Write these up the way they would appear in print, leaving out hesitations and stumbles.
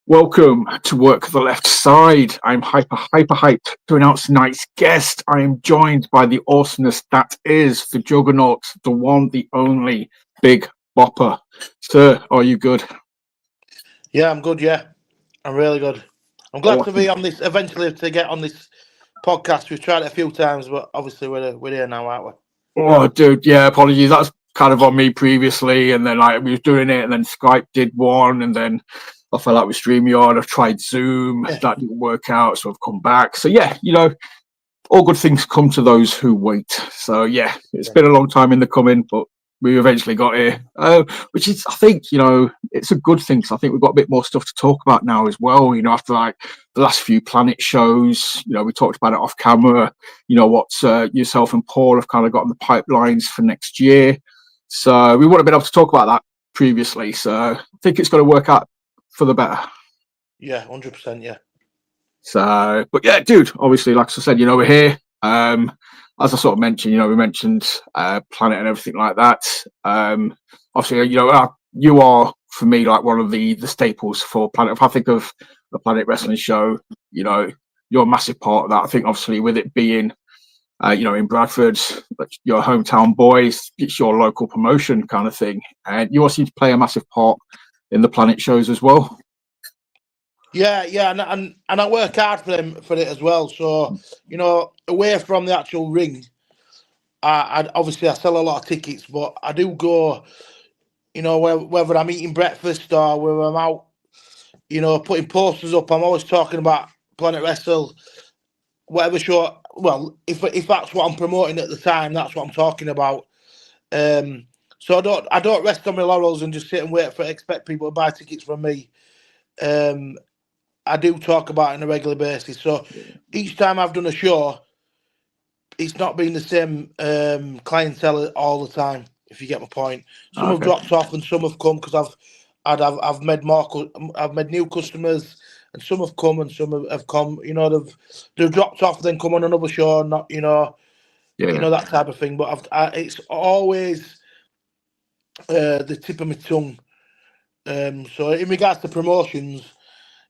Welcome to Work the Left Side. I'm hyper hyped to announce tonight's guest. I am joined by the awesomeness that is the Juggernaut, the one, the only Big Boppa. Sir, are you good? Yeah, I'm good. Yeah, I'm really good. I'm glad to be on this. Eventually, to get on this podcast. We've tried it a few times, but obviously we're here now, aren't we? Oh, dude, yeah, apologies. That's kind of on me previously, and then we was doing it, and then Skype did one, and then I fell out with StreamYard. I've tried Zoom, that didn't work out, so I've come back. So yeah, all good things come to those who wait. So yeah, it's been a long time in the coming, but we eventually got here, which is, I think, it's a good thing. So I think we've got a bit more stuff to talk about now as well. After the last few Planet shows, we talked about it off camera. What yourself and Paul have kind of got in the pipelines for next year. So we wouldn't have been able to talk about that previously. So I think it's going to work out for the better. Yeah, 100%. Yeah. So, but yeah, dude, obviously, like I said, we're here. As I sort of mentioned, we mentioned Planet and everything like that. Obviously, you are, for me, like one of the staples for Planet. If I think of the Planet Wrestling show, you're a massive part of that. I think, obviously, with it being, in Bradford, your hometown boys, it's your local promotion kind of thing. And you also seem to play a massive part in the Planet shows as well. Yeah, and I work hard for it as well. So away from the actual ring, I obviously I sell a lot of tickets, but I do go, whether I'm eating breakfast or whether I'm out, putting posters up. I'm always talking about Planet Wrestle, whatever show. Well, if that's what I'm promoting at the time, that's what I'm talking about. So I don't rest on my laurels and just sit and expect people to buy tickets from me. I do talk about it on a regular basis. So each time I've done a show, it's not been the same clientele all the time, if you get my point. Some have dropped off and some have come because I've made I've made new customers, and some have come and some have come. They've dropped off, then come on another show, and not that type of thing. But it's always the tip of my tongue. So in regards to promotions,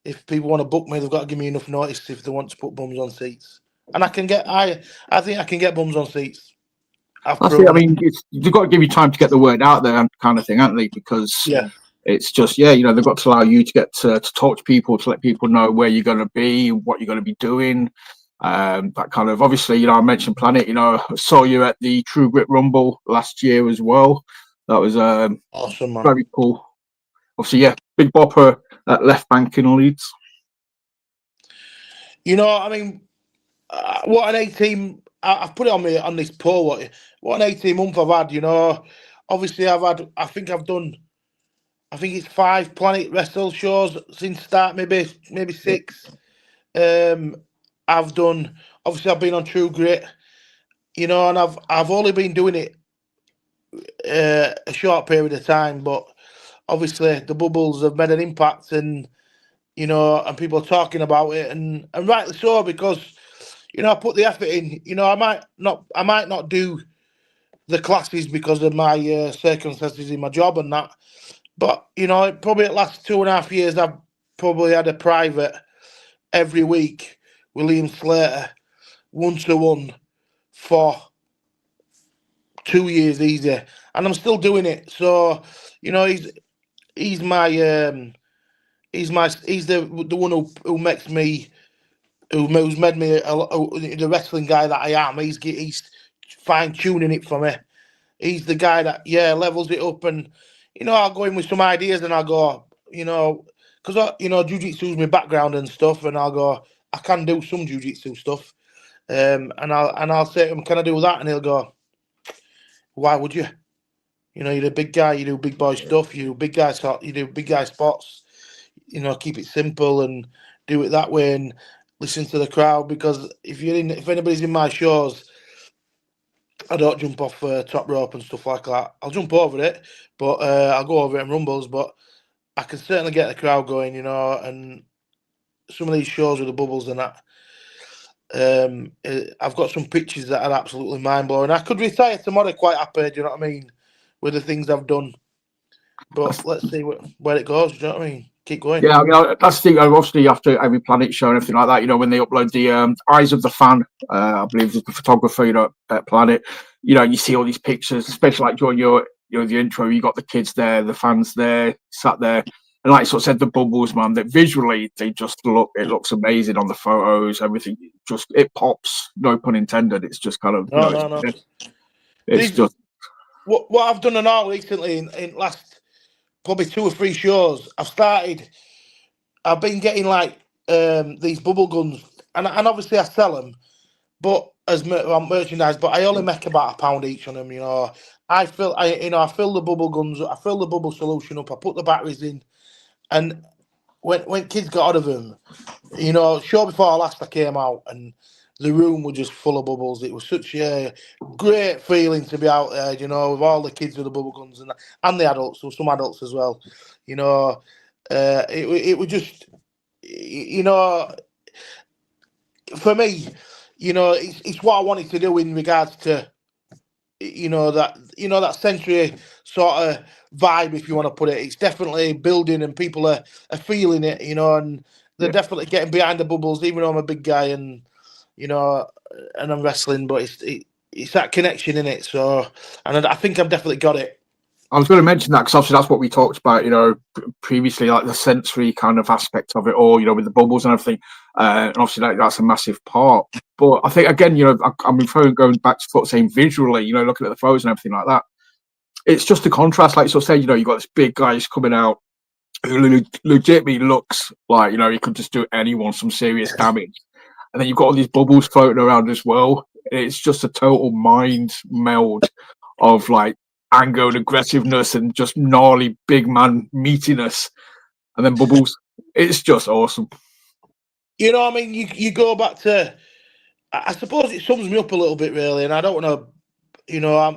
if people want to book me, they've got to give me enough notice if they want to put bums on seats. And I think I can get bums on seats. They've got to give you time to get the word out there, kind of thing, haven't they? Because it's just, they've got to allow you to get to talk to people, to let people know where you're going to be, what you're going to be doing. That kind of, obviously, I mentioned Planet, I saw you at the True Grit Rumble last year as well. That was awesome, man. Very cool. Obviously, Big Boppa at left bank in Leeds. What an 18. I've put it on this poll. What an 18-month I've had. Obviously I think it's 5 Planet Wrestle shows since start, maybe 6. I've been on True Grit, and I've only been doing it a short period of time, but obviously the bubbles have made an impact, and and people are talking about it, and rightly so, because I put the effort in. I might not do the classes because of my circumstances in my job and that, but probably the last 2.5 years I've probably had a private every week with Liam Slater, 1-to-1 for 2 years easy, and I'm still doing it. So he's the one who makes me, who's made me the wrestling guy that I am. He's fine tuning it for me. He's the guy that levels it up, and I'll go in with some ideas and I'll go, because jiu-jitsu is my background and stuff, and I'll go, I can do some jiu-jitsu stuff, and I'll say to him, can I do that? And he'll go, why would you? You're a big guy, you do big boy stuff, you do big guy spots, keep it simple and do it that way, and listen to the crowd, because if anybody's in my shows, I don't jump off top rope and stuff like that. I'll jump over it, but I'll go over it in rumbles, but I can certainly get the crowd going, and some of these shows with the bubbles and that, I've got some pictures that are absolutely mind-blowing. I could retire tomorrow quite happy, do you know what I mean, with the things I've done. But let's see where it goes. Do you know what I mean? Keep going. Yeah, I mean, that's the thing. Obviously, after every Planet show and everything like that, when they upload the Eyes of the Fan, I believe is the photographer, at Planet, you see all these pictures, especially like during the intro, you got the kids there, the fans there, sat there, and like sort of said, the bubbles, man, that visually it looks amazing on the photos, everything, it pops. No pun intended. It's just kind of No. It's just what I've done and all recently in last probably 2 or 3 shows. I've been getting like these bubble guns, and obviously I sell them, but as merchandise. But I only make about £1 each on them. I fill the bubble guns, I fill the bubble solution up, I put the batteries in, and when kids got out of them, show before last I came out and the room was just full of bubbles. It was such a great feeling to be out there, with all the kids with the bubble guns and the adults, so some adults as well. It was just, for me, it's what I wanted to do in regards to, that sensory sort of vibe, if you want to put it. It's definitely building and people are feeling it, and they're definitely getting behind the bubbles, even though I'm a big guy and and I'm wrestling, but it's that connection in it. So, and I think I've definitely got it. I was going to mention that because obviously that's what we talked about, previously, like the sensory kind of aspect of it all, with the bubbles and everything. And obviously that's a massive part. But I think, again, I'm referring, going back to saying visually, looking at the photos and everything like that. It's just a contrast, like you sort of said, you've got this big guy who's coming out who legitimately looks like, he could just do anyone some serious damage. And then you've got all these bubbles floating around as well. It's just a total mind meld of like anger and aggressiveness and just gnarly big man meatiness. And then bubbles. It's just awesome. I mean, you go back to, I suppose it sums me up a little bit, really. And I don't want to,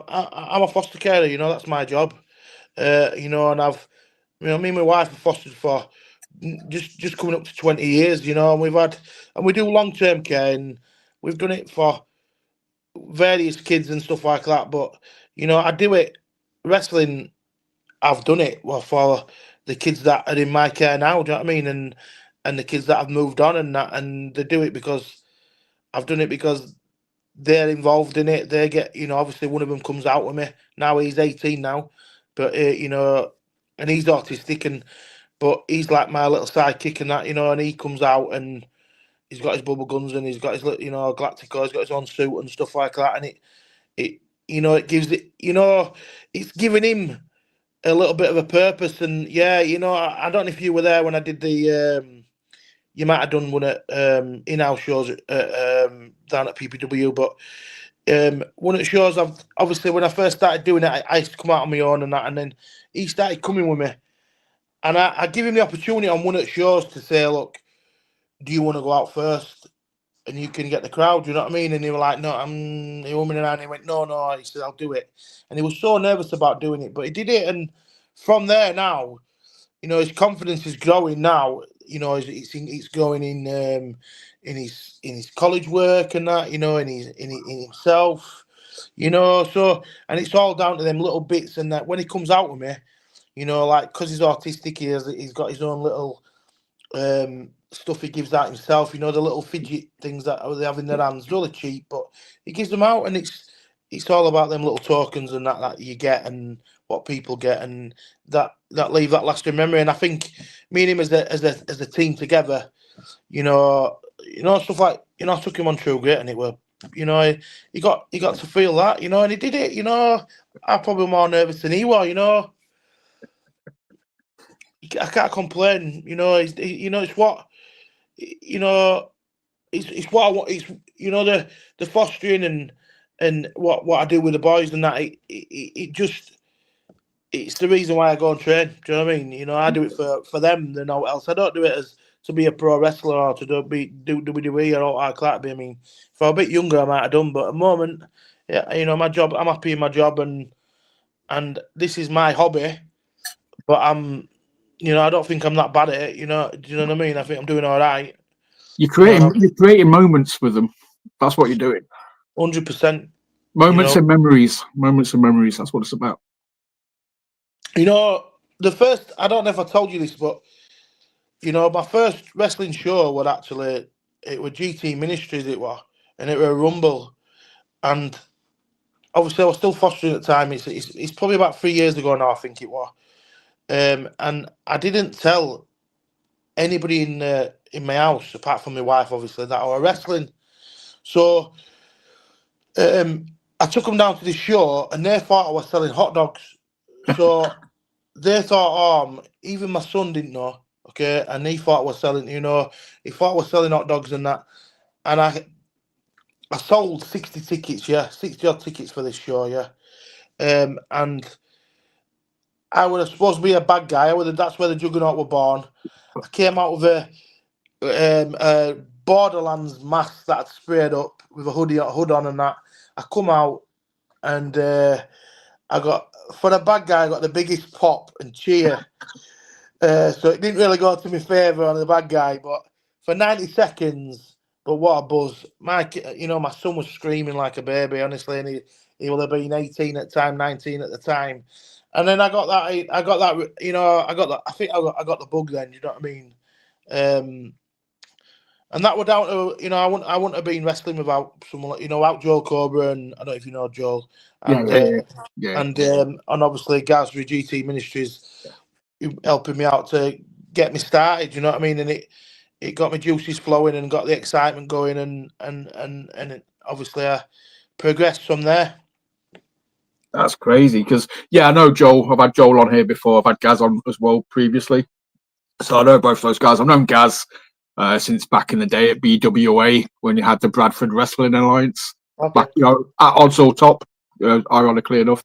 I'm a foster carer, that's my job. And I've, me and my wife have fostered for just coming up to 20 years, and we do long-term care, and we've done it for various kids and stuff like that. But, I do it, wrestling, I've done it for the kids that are in my care now, do you know what I mean? And the kids that have moved on and that, and they do it because I've done it because they're involved in it. They get, obviously one of them comes out with me. Now he's 18 now, but, and he's autistic, but he's like my little sidekick and that, and he comes out and he's got his bubble guns and he's got his, Galactico, he's got his own suit and stuff like that. And it gives it, it's giving him a little bit of a purpose. And yeah, I don't know if you were there when I did the, you might have done one at in-house shows down at PPW, but one of the shows, obviously when I first started doing it, I used to come out on my own and that, and then he started coming with me. And I give him the opportunity on one of the shows to say, look, do you want to go out first? And you can get the crowd, you know what I mean? And he was like, no, I'm the woman around. He went, no. He said, I'll do it. And he was so nervous about doing it, but he did it. And from there now, his confidence is growing now. It's going in his college work and that, in himself, So, and it's all down to them little bits. And that when he comes out with me, like because he's autistic, he's got his own little stuff he gives out himself. The little fidget things that they have in their hands, really cheap, but he gives them out, and it's all about them little tokens and that you get and what people get, and that leave that lasting memory. And I think me and him as a team together, stuff like I took him on True Grit, and it were he got to feel that, and he did it. I probably more nervous than he was. I can't complain. It's what it's what I want. It's the fostering and what I do with the boys and that. It's the reason why I go and train. Do you know what I mean? I do it for them. Than no else. I don't do it as to be a pro wrestler or to do WWE or all like that. I mean, if I was a bit younger, I might have done. But at the moment, yeah, my job. I'm happy in my job, and this is my hobby. But I'm, I don't think I'm that bad at it. Do you know what I mean? I think I'm doing all right. You're creating moments with them. That's what you're doing. 100%. Moments and memories. Moments and memories. That's what it's about. the first, I don't know if I told you this, but my first wrestling show was actually, it was GT Ministries, it was, and it was a Rumble, and obviously I was still fostering at the time. It's probably about 3 years ago now, I think it was, and I didn't tell anybody in my house apart from my wife, obviously, that I was wrestling. So I took them down to the show, and they thought I was selling hot dogs. So they thought, even my son didn't know, okay, and he thought I was selling, he thought I was selling hot dogs and that, and I sold 60 tickets, 60 odd tickets for this show, and I was supposed to be a bad guy. That's where the Juggernaut were born. I came out with a Borderlands mask that I'd sprayed up with a hood on and that. I come out and I got, for a bad guy, I got the biggest pop and cheer. So it didn't really go to my favour on the bad guy, but for 90 seconds, but what a buzz. My son was screaming like a baby, honestly, and he would have been 18 at the time, 19 at the time. And then I got that, I think I got the bug then, you know what I mean? And that were down to, I wouldn't have been wrestling without someone like, without Joel Cobra, and I don't know if you know Joel. And, and obviously Gaz with GT Ministries helping me out to get me started, you know what I mean? And it got my juices flowing and got the excitement going, and it, obviously I progressed from there. That's crazy, because I know Joel. I've had Joel on here before. I've had Gaz on as well previously, so I know both those guys. I've known Gaz since back in the day at BWA when you had the Bradford Wrestling Alliance, back at Odds or Top, ironically enough.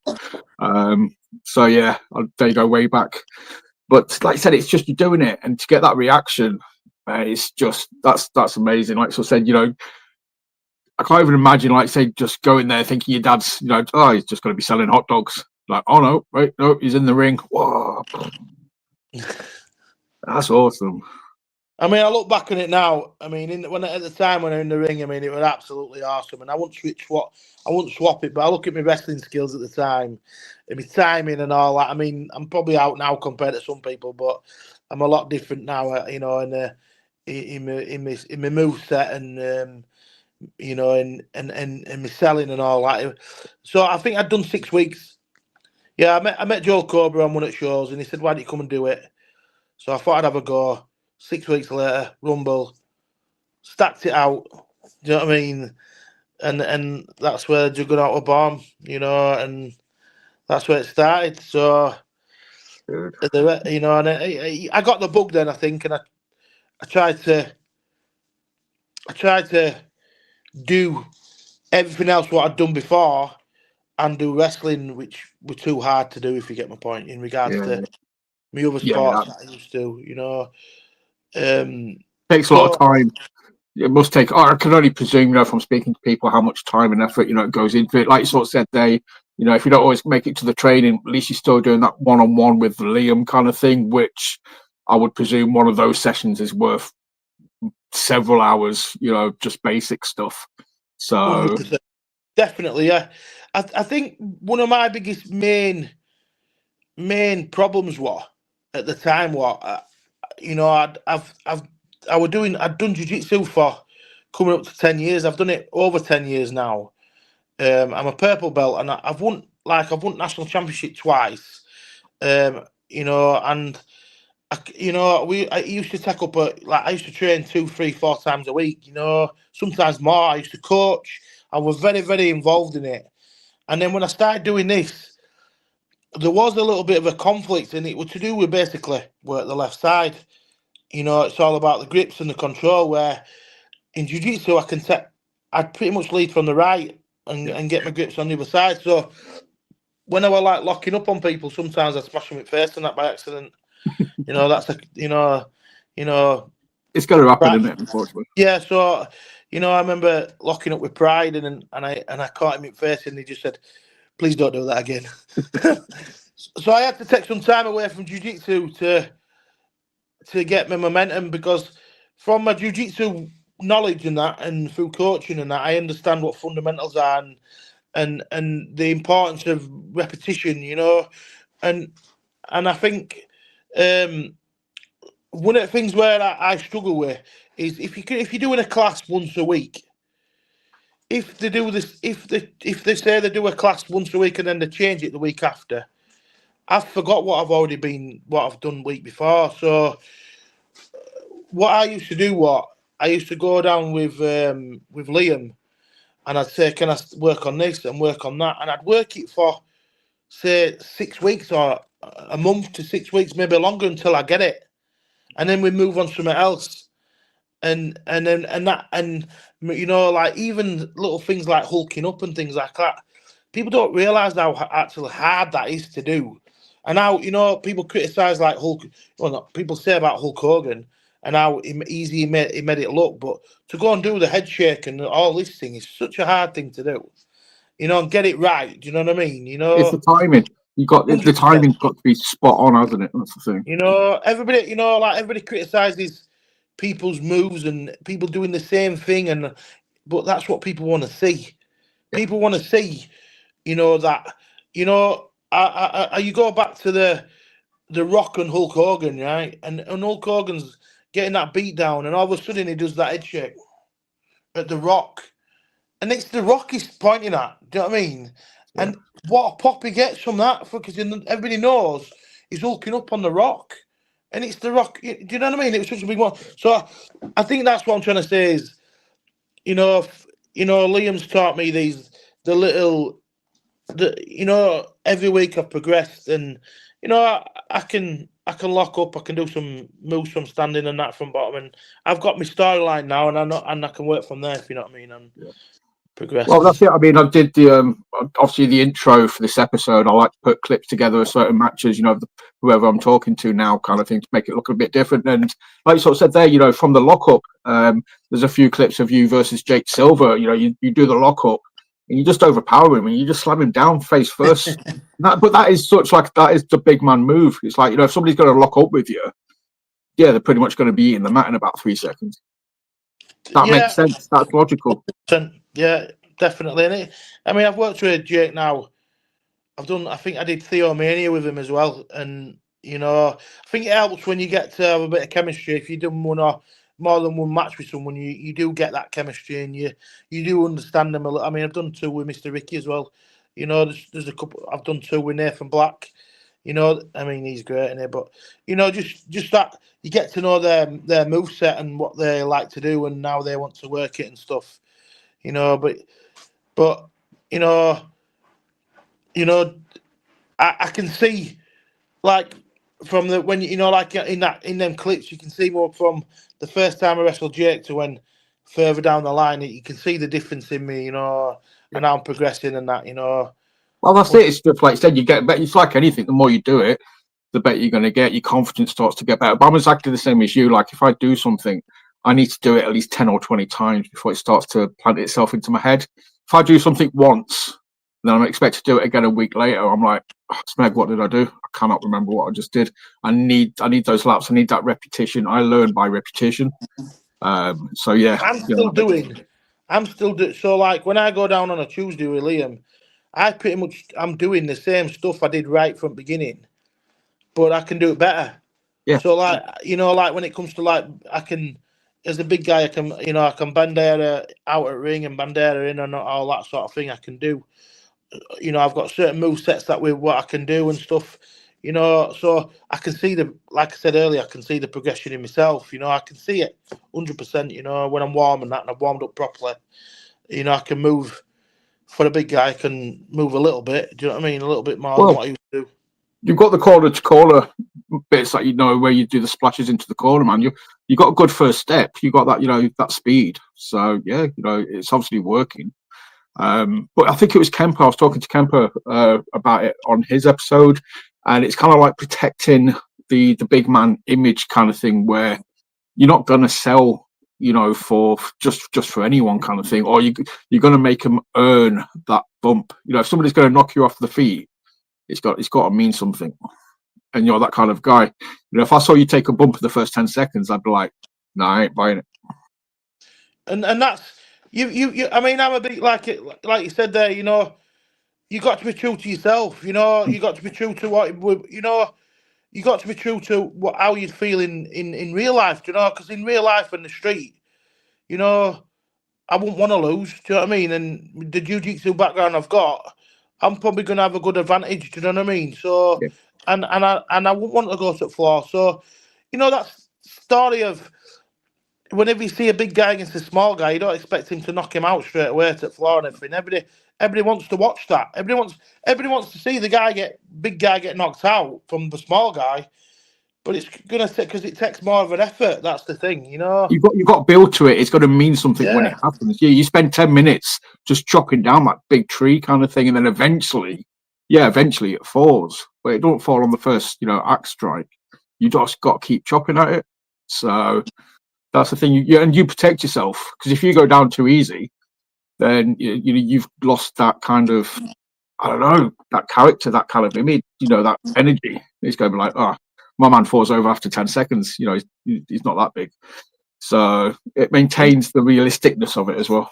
So they go way back. But like I said, it's just you're doing it, and to get that reaction, it's just that's amazing. Like I said, I can't even imagine, like say, just going there thinking your dad's, he's just going to be selling hot dogs. Like, oh no, wait, no, he's in the ring. Whoa. That's awesome. I mean, I look back on it now. I mean, at the time when I was in the ring, I mean, it was absolutely awesome, and I wouldn't swap it. But I look at my wrestling skills at the time, and my timing and all that. I mean, I'm probably out now compared to some people, but I'm a lot different now. In my move set and and my selling and all that. So I think I'd done 6 weeks. Yeah, I met Joel Cobra on one of the shows, and he said, "Why don't you come and do it?" So I thought I'd have a go. 6 weeks later, Rumble, stacked it out. Do you know what I mean? And that's where Juggernaut were born, and that's where it started. So, and I got the bug then, I think, and I tried to do everything else what I'd done before and do wrestling, which were too hard to do, if you get my point, in regards to my other sports that I used to, takes a lot of time. It must take. I can only presume, from speaking to people, how much time and effort goes into it. Like you sort of said, if you don't always make it to the training, at least you're still doing that one-on-one with Liam kind of thing, which I would presume one of those sessions is worth several hours. Just basic stuff. So 100%. Definitely, yeah. I think one of my biggest main problems was at the time I'd done jiu-jitsu for coming up to 10 years. I've done it over 10 years now. I'm a purple belt, and I've won national championship twice. And I used to take up I used to train 2, 3, 4 times a week. Sometimes more. I used to coach. I was very, very involved in it. And then when I started doing this, there was a little bit of a conflict, and it was to do with basically work the left side. It's all about the grips and the control, where in jiu-jitsu I'd pretty much lead from the right and get my grips on the other side. So when I were like locking up on people, sometimes I'd smash them with face and that by accident. That's it's going to happen, isn't it, unfortunately? Yeah, so I remember locking up with Pride, and I caught him in the face, and he just said, "Please don't do that again." So I had to take some time away from jiu-jitsu to get my momentum, because from my jiu-jitsu knowledge and that, and through coaching and that, I understand what fundamentals are and the importance of repetition, and I think one of the things where I struggle with is if you're doing a class once a week. If they do this, if they say they do a class once a week and then they change it the week after, I've forgot what I've done week before. So what I used to do, I used to go down with Liam, and I'd say, can I work on this and work on that, and I'd work it for say 6 weeks or a month to 6 weeks, maybe longer until I get it, and then we move on to something else. And you know, like even little things like hulking up and things like that, people don't realize how actually hard that is to do. And how, you know, people criticize like people say about Hulk Hogan and how easy he made it look, but to go and do the head shake and all this thing is such a hard thing to do, you know, and get it right. Do you know what I mean? You know, It's the timing. The 100%. timing's got to be spot on, hasn't it? That's the thing. You know, everybody, you know, like everybody criticizes people's moves and people doing the same thing, but that's what people want to see. People want to see, you know, that, you know, you go back to the Rock and Hulk Hogan, right? And Hulk Hogan's getting that beat down, and all of a sudden he does that head shake at the Rock, and it's the Rock he's pointing at. Do you know what I mean? Yeah. And what a pop he gets from that, because everybody knows he's hulking up on the Rock. And it's the Rock. Do you know what I mean? It was such a big one. So I think that's what I'm trying to say is, you know, Liam's taught me you know, every week I've progressed, and you know, I can lock up. I can do some moves from standing and that from bottom, and I've got my storyline now, and I can work from there. If you know what I mean, and progress. Well, that's it. I mean, I did the obviously the intro for this episode. I like to put clips together of certain matches, you know, whoever I'm talking to now, kind of thing, to make it look a bit different. And like you sort of said there, you know, from the lockup, there's a few clips of you versus Jake Silver. You know, you do the lockup and you just overpower him and you just slam him down face first. But that is the big man move. It's like, you know, if somebody's going to lock up with you, yeah, they're pretty much going to be eating the mat in about 3 seconds. That makes sense. That's logical. Yeah, definitely. And I mean, I've worked with Jake now. I think I did Theo Mania with him as well. And, you know, I think it helps when you get to have a bit of chemistry. If you've done one or more than one match with someone, you do get that chemistry and you do understand them a little. I mean, I've done 2 with Mr. Ricky as well. You know, there's a couple. I've done 2 with Nathan Black. You know, I mean, he's great in it. But, you know, just that you get to know their moveset and what they like to do and how they want to work it and stuff. You know, but you know, I can see, like, from the when you know, like in them clips, you can see more from the first time I wrestled Jake to when further down the line, you can see the difference in me, you know, and how I'm progressing and that, you know. Well, that's it. It's just like you said, you get better. It's like anything. The more you do it, the better you're going to get. Your confidence starts to get better. But I'm exactly the same as you. Like if I do something, I need to do it at least 10 or 20 times before it starts to plant itself into my head. If I do something once, then I'm expected to do it again a week later. I'm like, oh, Smeg, what did I do? I cannot remember what I just did. I need those laps. I need that repetition. I learn by repetition. So yeah, I'm still doing. So like when I go down on a Tuesday with Liam, I'm doing the same stuff I did right from the beginning, but I can do it better. Yeah. So like, you know, like when it comes to like, I can, as a big guy, I can Bandera out at ring and Bandera in and all that sort of thing I can do. You know, I've got certain move sets that with what I can do and stuff, you know, so I can see like I said earlier, I can see the progression in myself, you know, I can see it 100%, you know, when I'm warm and that, and I've warmed up properly, you know, I can move. For a big guy, I can move a little bit. Do you know what I mean? A little bit more than what I used to do. You've got the corner to corner bits that, you know, where you do the splashes into the corner, man. You got a good first step. You got that, you know, that speed. So yeah, you know, it's obviously working. But I think it was Kemper. I was talking to Kemper about it on his episode, and it's kind of like protecting the big man image kind of thing, where you're not going to sell, you know, for just for anyone kind of thing, or you're going to make them earn that bump. You know, if somebody's going to knock you off the feet, it's got to mean something. And you're that kind of guy. You know, if I saw you take a bump in the first 10 seconds, I'd be like, no, I ain't buying it. And that's you. I mean, I'm a bit like you said there. You know, you got to be true to yourself. You know, you got to be true to what you know. you got to be true to how you feel in real life, do you know? Because in real life in the street, you know, I wouldn't want to lose. Do you know what I mean? And the jiu-jitsu background I've got, I'm probably going to have a good advantage. Do you know what I mean? So, Yeah. and I wouldn't want to go to the floor. So, you know, that story of whenever you see a big guy against a small guy, you don't expect him to knock him out straight away to the floor and everything. Everybody wants to watch that. Everybody wants to see the big guy get knocked out from the small guy. But it's gonna take because it takes more of an effort. That's the thing, you know. You've got to build to it. It's got to mean something when it Yeah. happens. You spend 10 minutes just chopping down that big tree kind of thing, and then eventually it falls. But it don't fall on the first, axe strike. You just got to keep chopping at it. So that's the thing. And you protect yourself, because if you go down too easy, then you've lost that kind of, I don't know, that character, that kind of image, that energy. It's going to be like, oh, my man falls over after 10 seconds. He's not that big. So it maintains the realisticness of it as well.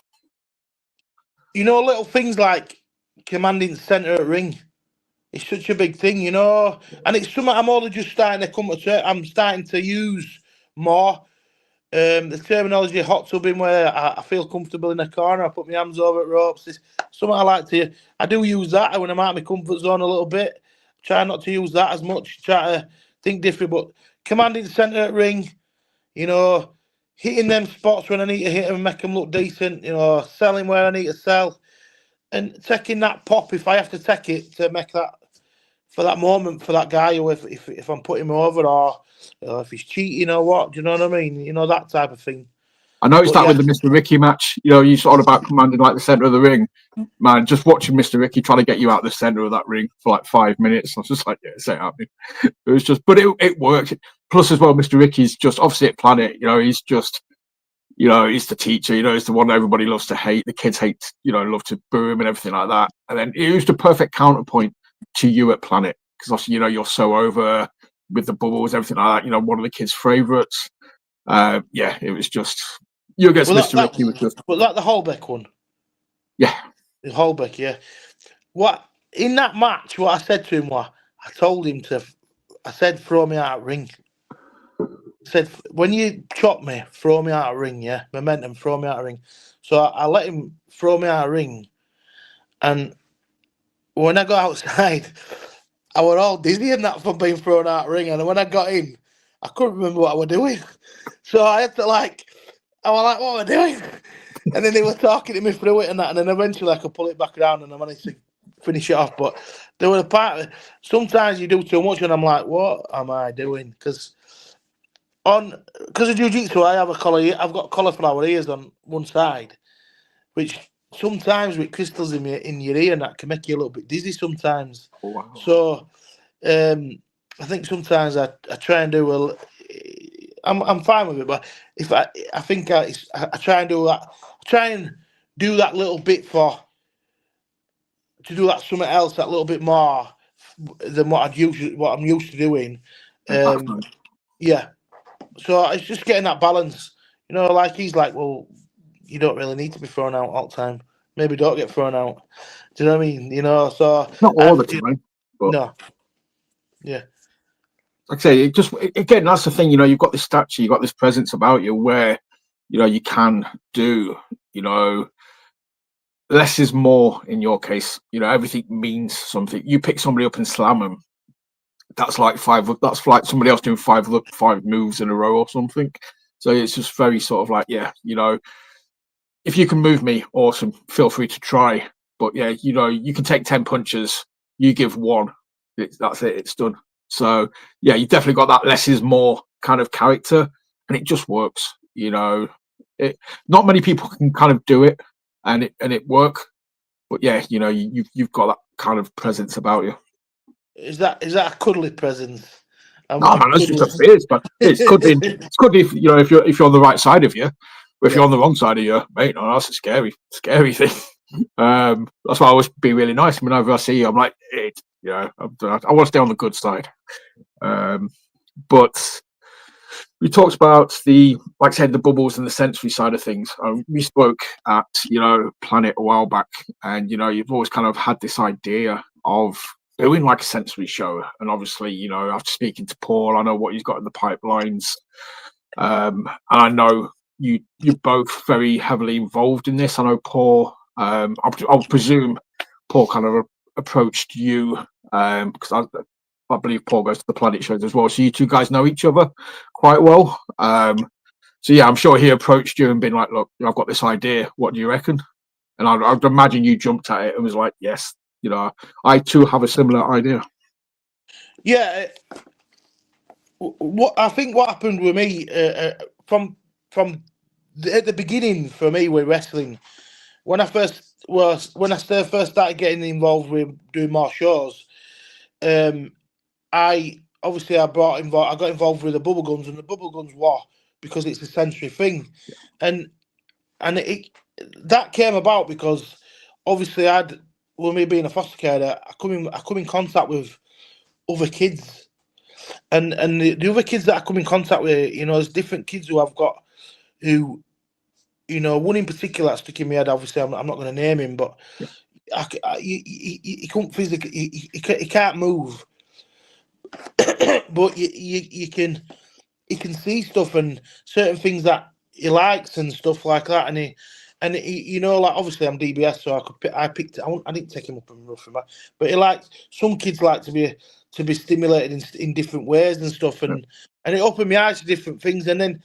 You know, little things like commanding centre at ring. It's such a big thing, you know. And it's something I'm only just starting to come to. I'm starting to use more. The terminology hot tubbing, where I feel comfortable in the corner, I put my hands over at ropes. It's something I like to. I do use that when I'm out of my comfort zone a little bit. Try not to use that as much. Try to think different. But commanding centre at ring, you know, hitting them spots when I need to hit them and make them look decent. You know, selling where I need to sell, and taking that pop if I have to take it to make that for that moment for that guy, or if I'm putting him over, or if he's cheating or what. Do you know what I mean? You know, that type of thing. I noticed But that with the Mr. Ricky match. You sort of about commanding like the centre of the ring. Man, just watching Mr. Ricky trying to get you out the centre of that ring for like 5 minutes. I was just like, yeah, it's happening. It was just, but it worked. Plus, as well, Mr. Ricky's just obviously at Planet. He's just, he's the teacher. He's the one everybody loves to hate. The kids hate, love to boo him and everything like that. And then it was the perfect counterpoint to you at Planet, because obviously, you're so over with the bubbles, everything like that. One of the kids' favourites. It was just you against Mr. Ricky was just. Was that the Holbeck one? Yeah. The Holbeck, yeah. What in that match? What I said to him was, I told him I said, throw me out of ring. I said, when you chop me, throw me out of ring. Yeah, momentum, throw me out of ring. So I let him throw me out of ring, and when I got outside, I was all dizzy and that from being thrown out of ring. And when I got in, I couldn't remember what I was doing. So I had to I was like, what am I doing? And then they were talking to me through it and that. And then eventually I could pull it back around and I managed to finish it off. But there was a part, sometimes you do too much and I'm like, what am I doing? Because of jiu-jitsu, I've got cauliflower ears on one side, which sometimes with crystals in your ear and that can make you a little bit dizzy sometimes. Oh, wow. So I think sometimes I try and do I'm fine with it, but if I try and do that, little bit to do that something else, that little bit more than what I'm used to doing. Yeah. So it's just getting that balance, like he's like, well, you don't really need to be thrown out all the time. Maybe don't get thrown out. Do you know what I mean? So not all the time, but no. Yeah. Like I say, again, that's the thing. You've got this stature, you've got this presence about you, where you can do. Less is more in your case. Everything means something. You pick somebody up and slam them. That's like somebody else doing five moves in a row or something. So it's just very sort of like, if you can move me, awesome. Feel free to try. But yeah, you can take 10 punches. You give one. That's it. It's done. So yeah, you definitely got that less is more kind of character, and it just works. Not many people can kind of do it, and it work. But yeah, you've got that kind of presence about you. Is that a cuddly presence? No, man, that's just a face, but it's could be if you're on the right side of you. But if you're on the wrong side of you, mate, no, that's a scary thing. That's why I always be really nice. Whenever I see you, I'm like, I want to stay on the good side. But we talked about like I said, the bubbles and the sensory side of things. We spoke at Planet a while back, and you've always kind of had this idea of doing like a sensory show. And obviously, you know, after speaking to Paul, I know what he's got in the pipelines. And I know you're both very heavily involved in this. I know Paul, I'll presume Paul kind of approached you, because I believe Paul goes to the Planet shows as well. So you two guys know each other quite well. So yeah, I'm sure he approached you and been like, look, I've got this idea. What do you reckon? And I'd imagine you jumped at it and was like, yes, you know, I too have a similar idea. Yeah. What I think what happened with me from at the beginning for me with wrestling, when I first started getting involved with doing more shows, I got involved with the bubble guns, and the bubble guns were because it's a sensory thing, and that came about because obviously with me being a foster carer, I come in contact with other kids, and the other kids that I come in contact with, you know, there's different kids who, you know, one in particular that stuck in my head. Obviously, I'm not going to name him, but he couldn't physically, he can't move, but you can see stuff and certain things that he likes and stuff like that, and he you know, like obviously I'm DBS, so I didn't take him up and rough him, but he likes, some kids like to be stimulated in different ways and stuff, and it opened my eyes to different things, and then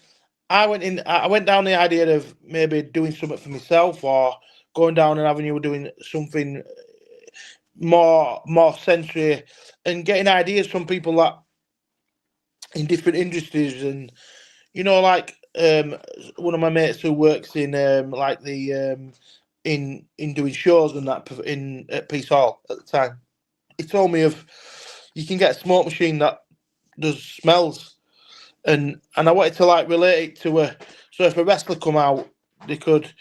I went down the idea of maybe doing something for myself, or going down an avenue of doing something more sensory, and getting ideas from people that in different industries. And you know, like one of my mates who works in like the in doing shows and that at Peace Hall at the time, he told me of, you can get a smoke machine that does smells, and I wanted to like relate it to so if a wrestler come out, they could,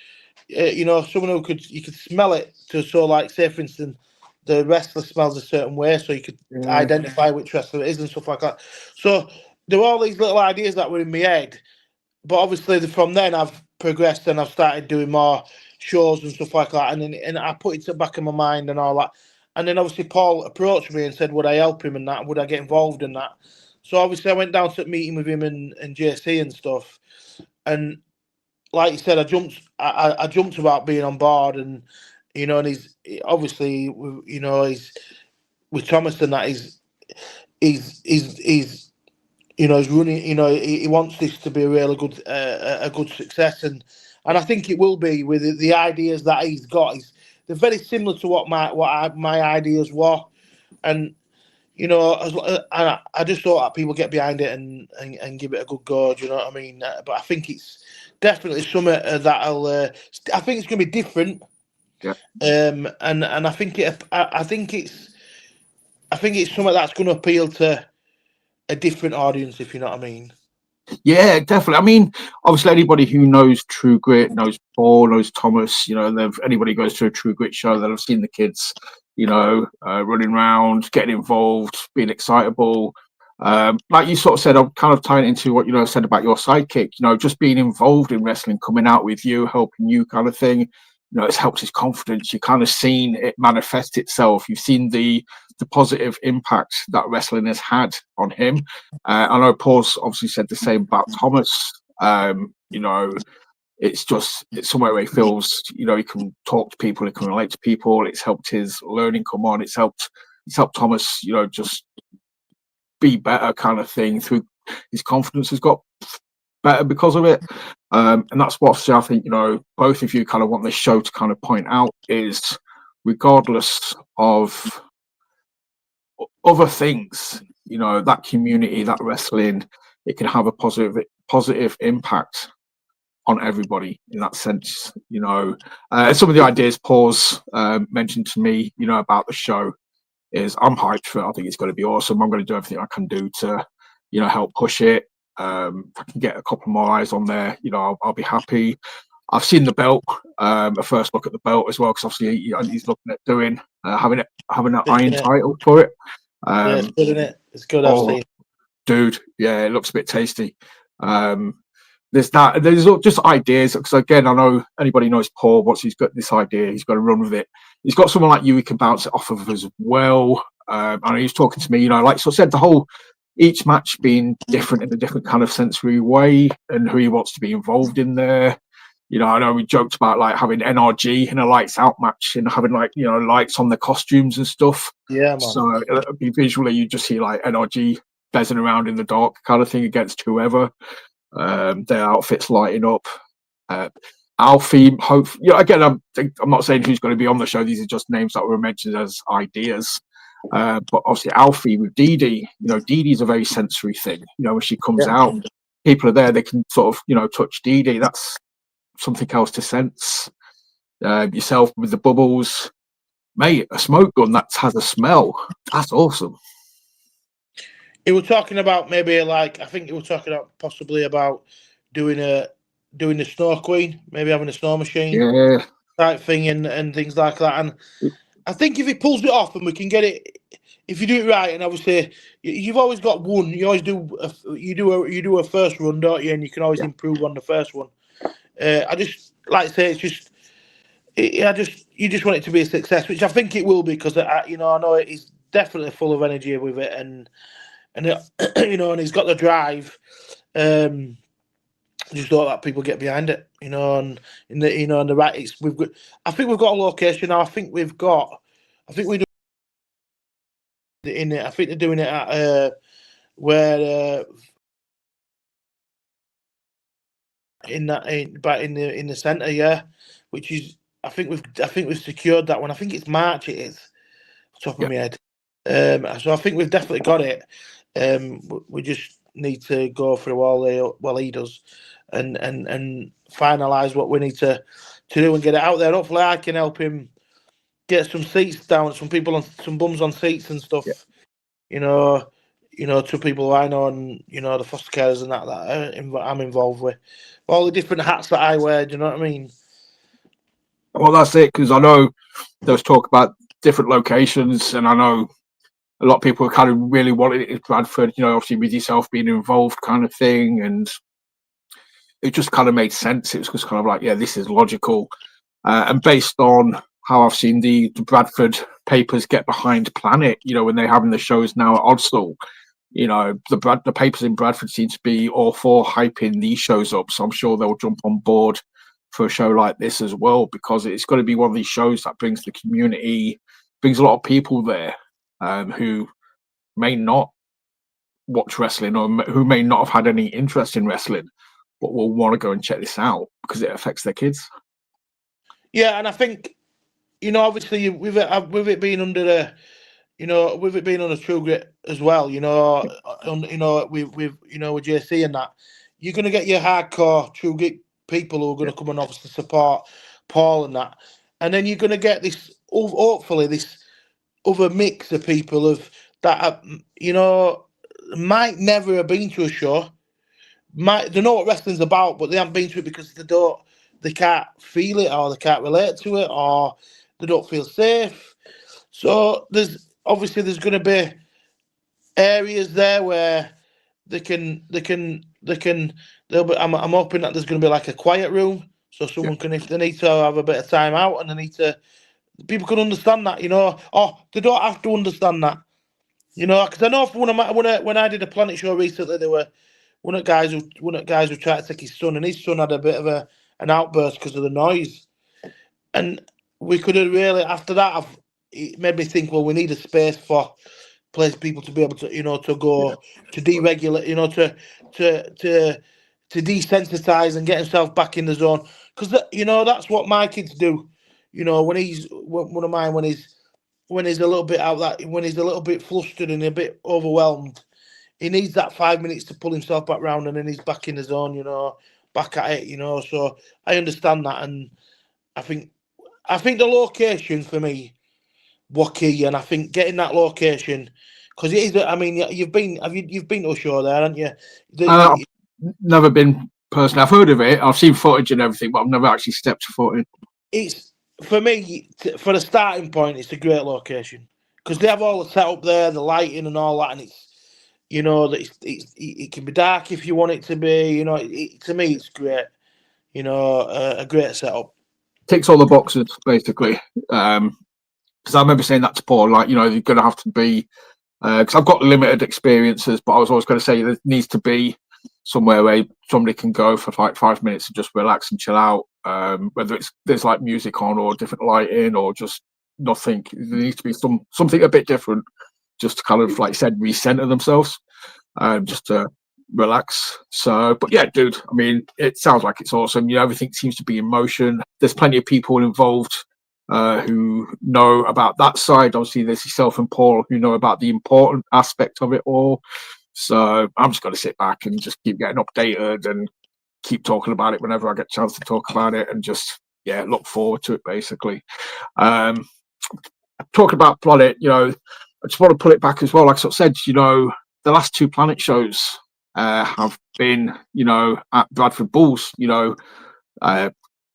you know, someone who you could smell it, to, so like say for instance the wrestler smells a certain way, so you could identify which wrestler it is and stuff like that. So there were all these little ideas that were in my head, but obviously from then I've progressed and I've started doing more shows and stuff like that, and I put it to the back of my mind and all that. And then obviously Paul approached me and said, would I help him and that? Would I get involved in that? So obviously I went down to a meeting with him and JC and stuff. And like you said, I jumped about being on board, and you know, and he's obviously, you know, he's with Thomas and that, he's you know, he's running, you know, he wants this to be a really good a good success, and I think it will be with the ideas that he's got. They're very similar to what my ideas were, and you know, I just thought that people get behind it and give it a good go. Do you know what I mean? But I think it's definitely something that'll. I think it's going to be different. Yeah. And I think it's something that's going to appeal to a different audience, if you know what I mean. Yeah, definitely. I mean, obviously, anybody who knows True Grit knows Paul, knows Thomas. You know, anybody goes to a True Grit show, they'll have seen the kids, you know, running around, getting involved, being excitable. Like you sort of said, I'm kind of tying it into what you know said about your sidekick. You know, just being involved in wrestling, coming out with you, helping you, kind of thing. You know, it's helped his confidence. You've kind of seen it manifest itself. You've seen the positive impact that wrestling has had on him. I know Paul's obviously said the same about Thomas. You know, it's somewhere where he feels, you know, he can talk to people, he can relate to people. It's helped his learning come on. It's helped Thomas, you know, just be better, kind of thing. Through his confidence has got better because of it. And that's what I think, you know, both of you kind of want this show to kind of point out is, regardless of other things, you know, that community, that wrestling, it can have a positive impact on everybody in that sense. You know, some of the ideas Paul's mentioned to me, you know, about the show is, I'm hyped for it. I think it's going to be awesome. I'm going to do everything I can do to, you know, help push it. If I can get a couple more eyes on there, you know, I'll be happy. I've seen the belt, a first look at the belt as well, because obviously he's looking at doing having an iron title for it. Yeah, it's good, isn't it? It's good. I've seen. Dude, yeah, it looks a bit tasty. There's just ideas, because again, I know anybody knows Paul. Once he's got this idea, he's got to run with it. He's got someone like you he can bounce it off of as well. and he was talking to me, you know, like so I said, each match being different in a different kind of sensory way, and who he wants to be involved in there. You know, I know we joked about like having NRG in a lights out match and having like, you know, lights on the costumes and stuff. Yeah, man. So it'd be visually, you just see like NRG buzzing around in the dark kind of thing against whoever. Their outfits lighting up. Alfie, hope. Yeah, again, I'm not saying who's going to be on the show. These are just names that were mentioned as ideas. But obviously, Alfie with Dee Dee. You know, Dee Dee's a very sensory thing. You know, when she comes out, people are there. They can sort of, you know, touch Dee Dee. That's something else to sense. Yourself with the bubbles, mate. A smoke gun that has a smell. That's awesome. He was talking about maybe like I think he was talking about possibly about doing the Snow Queen, maybe having a snow machine type thing and things like that. And I think if he pulls it off and we can get it, if you do it right, and obviously you've always got one, you always do you do a first run, don't you? And you can always improve on the first one. I just like to say it's just. You just want it to be a success, which I think it will be because I know he's definitely full of energy with it, and you know, and he's got the drive. Just thought that people get behind it, you know, and in the right. I think we've got a location now. I think we do in it. I think they're doing it at where in the centre, yeah, which is. I think we've secured that one. I think it's March. It is top of my head. So I think we've definitely got it. We just need to go through all he does, and finalise what we need to do and get it out there. Hopefully, I can help him get some seats down, some people on some bums on seats and stuff. You know, to people I know, and you know the foster carers and that I'm involved with. All the different hats that I wear. Do you know what I mean? Well, that's it, because I know there was talk about different locations, and I know a lot of people kind of really wanted it in Bradford, you know, obviously with yourself being involved kind of thing, and it just kind of made sense. It was just kind of like, yeah, this is logical. And based on how I've seen the Bradford papers get behind Planet, you know, when they're having the shows now at Oddstall, you know, the papers in Bradford seem to be all for hyping these shows up, so I'm sure they'll jump on board for a show like this as well, because it's got to be one of these shows that brings the community, brings a lot of people there who may not watch wrestling or who may not have had any interest in wrestling, but will want to go and check this out because it affects their kids. Yeah, and I think, you know, obviously with it being under the, you know, with it being on a True Grit as well, you know, with JC and that, you're going to get your hardcore True Grit people who are going to come and obviously support Paul and that, and then you're going to get this, hopefully, this other mix of people that you know might never have been to a show, they know what wrestling's about, but they haven't been to it because they can't feel it, or they can't relate to it, or they don't feel safe. So there's going to be areas there where I'm hoping that there's going to be like a quiet room, so someone can, if they need to have a bit of time out and people can understand that, you know, or they don't have to understand that, you know, because I know for when I did a Planet show recently, there were one of the guys who tried to take his son, and his son had a bit of an outburst because of the noise, and we could have really, after that, it made me think, well, we need a space for people to be able to, you know, to go to deregulate, you know, to desensitize and get himself back in the zone, because you know that's what my kids do, you know, when he's one of mine, when he's a little bit when he's a little bit flustered and a bit overwhelmed, he needs that 5 minutes to pull himself back round, and then he's back in the zone, you know, back at it, you know. So I understand that, and I think the location for me was key, and I think getting that location, because it is. I mean, you've been to a show there, haven't you? I've never been personally. I've heard of it. I've seen footage and everything, but I've never actually stepped foot in. It's for me, for the starting point, it's a great location because they have all the setup there, the lighting and all that, and it's, you know, that it can be dark if you want it to be. You know, to me, it's great. You know, a great setup. Ticks all the boxes, basically. because I remember saying that to Paul, like, you're going to have to be, because I've got limited experiences, but I was always going to say there needs to be somewhere where somebody can go for like 5 minutes and just relax and chill out. Whether there's like music on or different lighting or just nothing, there needs to be something a bit different, just to kind of, like I said, recenter themselves, just to relax. So, but yeah, dude, I mean, it sounds like it's awesome. Everything seems to be in motion. There's plenty of people involved who know about that side. Obviously, there's yourself and Paul who know about the important aspect of it all. So I'm just going to sit back and just keep getting updated and keep talking about it whenever I get a chance to talk about it, and just look forward to it, basically. Talking about Planet, I just want to pull it back as well. Like I said, the last 2 Planet shows have been, at Bradford Bulls.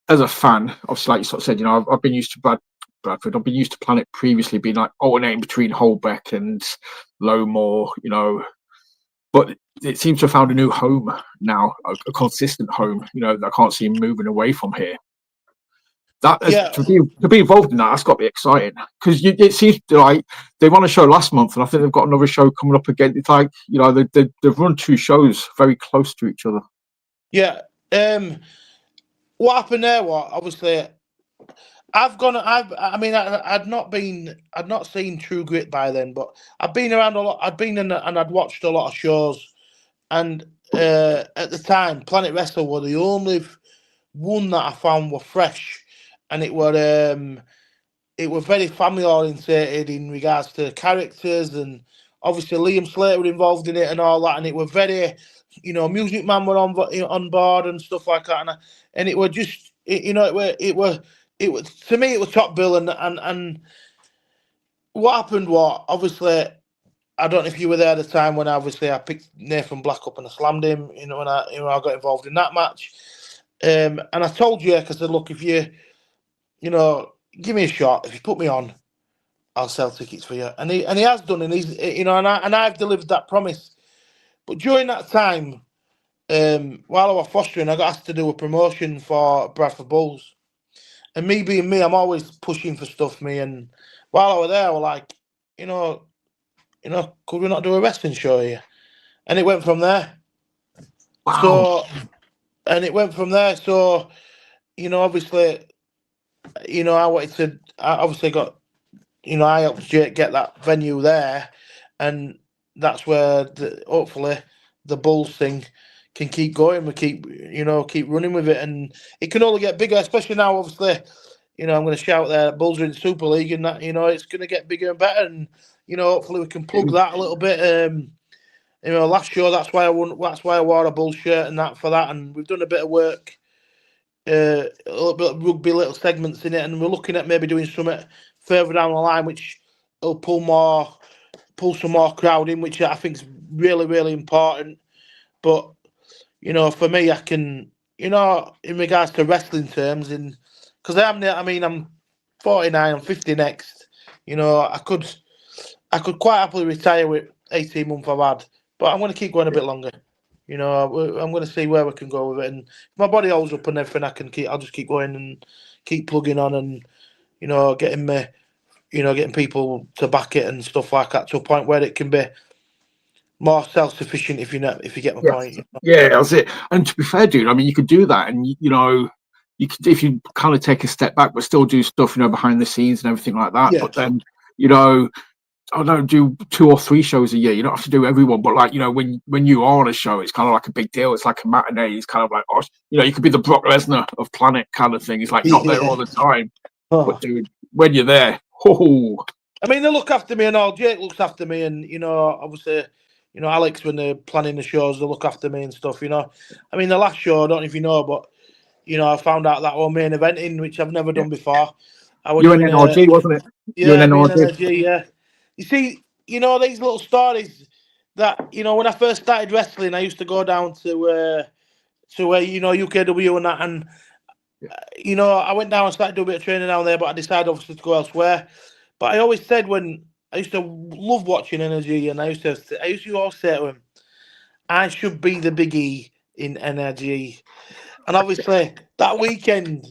As a fan, obviously, like you sort of said, I've been used to Bradford. I've been used to Planet previously, being like alternating between Holbeck and Lowmore, but it seems to have found a new home now, a consistent home. I can't see him moving away from here. To be involved in that's got to be exciting, because it seems like they won a show last month, and I think they've got another show coming up again. It's like they've run 2 shows very close to each other. Yeah. What happened there? Obviously, I'd not seen True Grit by then, but I'd been around a lot. I'd been in and I'd watched a lot of shows, and at the time, Planet Wrestling were the only one that I found were fresh, and it was very family orientated in regards to characters, and obviously Liam Slater were involved in it and all that, and it was very, Music Man were on board and stuff like that, and it was just, it was to me it was top bill, and what happened was, obviously, I don't know if you were there at the time when obviously I picked Nathan Black up and I slammed him, when I got involved in that match, and I told you, because I said, look, if you give me a shot, if you put me on, I'll sell tickets for you, and he has done, and he's and I've delivered that promise. But during that time, while I was fostering, I got asked to do a promotion for Bradford Bulls, and me being me, I'm always pushing for stuff, me. And while I was there, I was like, could we not do a wrestling show here? And it went from there. Wow. So, and it went from there. So, obviously, I obviously got, I helped get that venue there, and that's where hopefully the Bulls thing can keep going. We keep running with it, and it can only get bigger, especially now. Obviously, I'm going to shout there, Bulls are in the Super League, and that it's going to get bigger and better, and hopefully we can plug that a little bit. Last show, that's why I wore a Bulls shirt and that for that, and we've done a bit of work. A little bit of rugby, little segments in it, and we're looking at maybe doing something further down the line, which will pull some more crowd in, which I think is really, really important. But for me, I can, in regards to wrestling terms, because I'm 49, I'm 50 next. I could quite happily retire with 18 months I've had, but I'm going to keep going a bit longer. I'm going to see where we can go with it, and if my body holds up and everything, I'll just keep going and keep plugging on, and getting people to back it and stuff like that, to a point where it can be more self-sufficient, if you get my point. Yeah, that's it. And to be fair, dude, I mean, you could do that, and you could, if you kind of take a step back, but still do stuff, behind the scenes and everything like that. Yeah. But then, I don't do 2 or 3 shows a year. You don't have to do everyone, but like, when you are on a show, it's kind of like a big deal. It's like a matinee. It's kind of like, you could be the Brock Lesnar of Planet kind of thing. It's like not there all the time, but dude, when you're there, I mean, they look after me and all. Jake looks after me, and obviously, Alex, when they're planning the shows, they look after me and stuff. I mean, the last show, I don't know if you know, but I found out that one main eventing, which I've never done before. You and NRG, wasn't it? Yeah, me and NRG, yeah. You see, these little stories that, when I first started wrestling, I used to go down to where UKW and that, and I went down and started doing a bit of training down there, but I decided obviously to go elsewhere. But I always said, when I used to love watching NRG, and I used to always say to him, I should be the Big E in NRG. And obviously that weekend,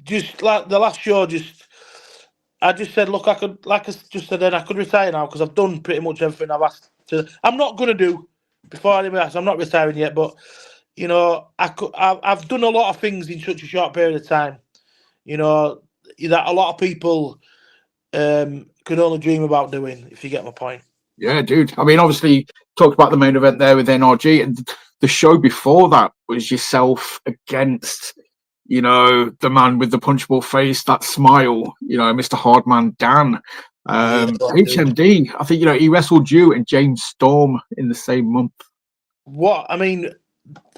just like the last show, I just said, look, I could, like I just said, then I could retire now because I've done pretty much everything I've asked to. I'm not going to do before anybody else. I'm not retiring yet, but you know, I've done a lot of things in such a short period of time. You know, that a lot of people could only dream about doing. If you get my point. Yeah, dude. I mean, obviously, talked about the main event there with NRG, and the show before that was yourself against, you know, the man with the punchable face, that smile, you know, Mr. Hardman Dan. HMD, I think, you know, he wrestled you and James Storm in the same month. What I mean,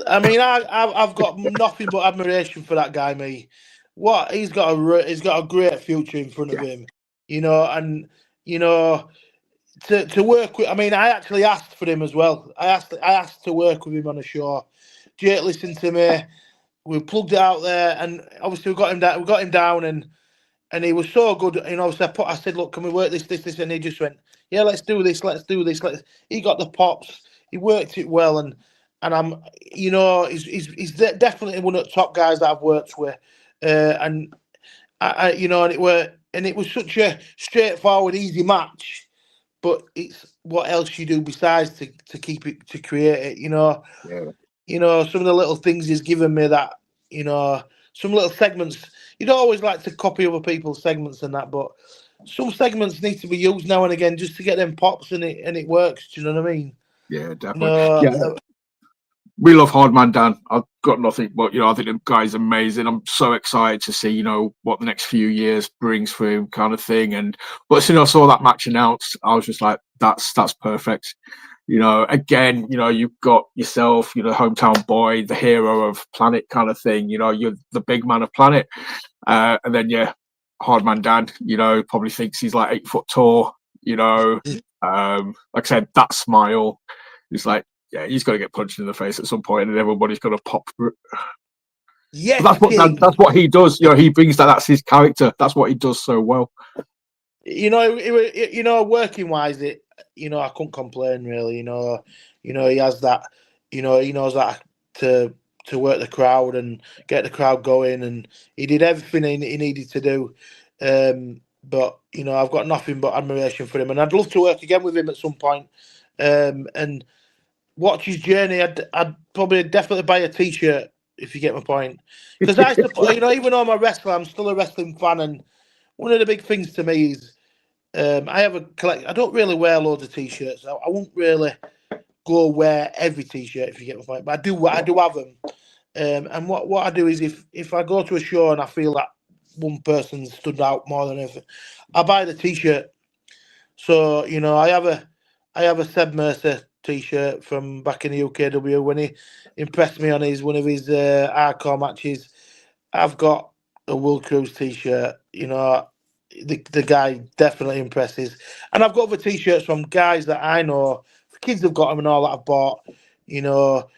I've got nothing but admiration for that guy. Me, what he's got a great future in front of him, you know, and you know to work with. I mean, I actually asked for him as well. I asked to work with him on a show. Jake listened to me. We plugged it out there, and obviously we got him down. We got him down, and he was so good. You know, so I said, look, can we work this, and he just went, yeah, let's do this. He got the pops. He worked it well, and I'm, you know, he's definitely one of the top guys that I've worked with, and I you know, and it was such a straightforward, easy match, but it's what else you do besides to keep it, to create it, you know. Yeah. You know, some of the little things he's given me that, you know, some little segments. You don't always like to copy other people's segments and that, but some segments need to be used now and again just to get them pops, and it works. Do you know what I mean? Yeah, definitely. You know, yeah. We love Hardman Dan. I've got nothing but, you know, I think the guy's amazing. I'm so excited to see, you know, what the next few years brings for him, kind of thing. And but as soon as I saw that match announced, I was just like, that's perfect. You know, again, you know, you've got yourself, you know, hometown boy, the hero of Planet, kind of thing. You know, you're the big man of Planet, and then Hardman Dan. You know, probably thinks he's like 8 foot tall. You know, like I said, that smile is like, yeah, he's got to get punched in the face at some point, and everybody's got to pop. yes, that's what he does. You know, he brings that. That's his character. That's what he does so well. You know, working wise, you know, I couldn't complain really. You know, he has that. You know, he knows that to work the crowd and get the crowd going, and he did everything he needed to do. But you know, I've got nothing but admiration for him, and I'd love to work again with him at some point. And watch his journey. I'd probably definitely buy a T-shirt if you get my point. Because I suppose, you know, even though I'm a wrestler, I'm still a wrestling fan, and one of the big things to me is I have a collect. I don't really wear loads of T-shirts. I won't really go wear every T-shirt if you get my point, but I do have them. And what I do is if I go to a show and I feel that one person stood out more than anything, I buy the T-shirt. So you know, I have a Seb Mercer T-shirt from back in the UKW when he impressed me on one of his hardcore matches. I've got a World Cruise T-shirt. You know, the guy definitely impresses, and I've got other T-shirts from guys that I know. Kids have got them and all that I've bought. You know,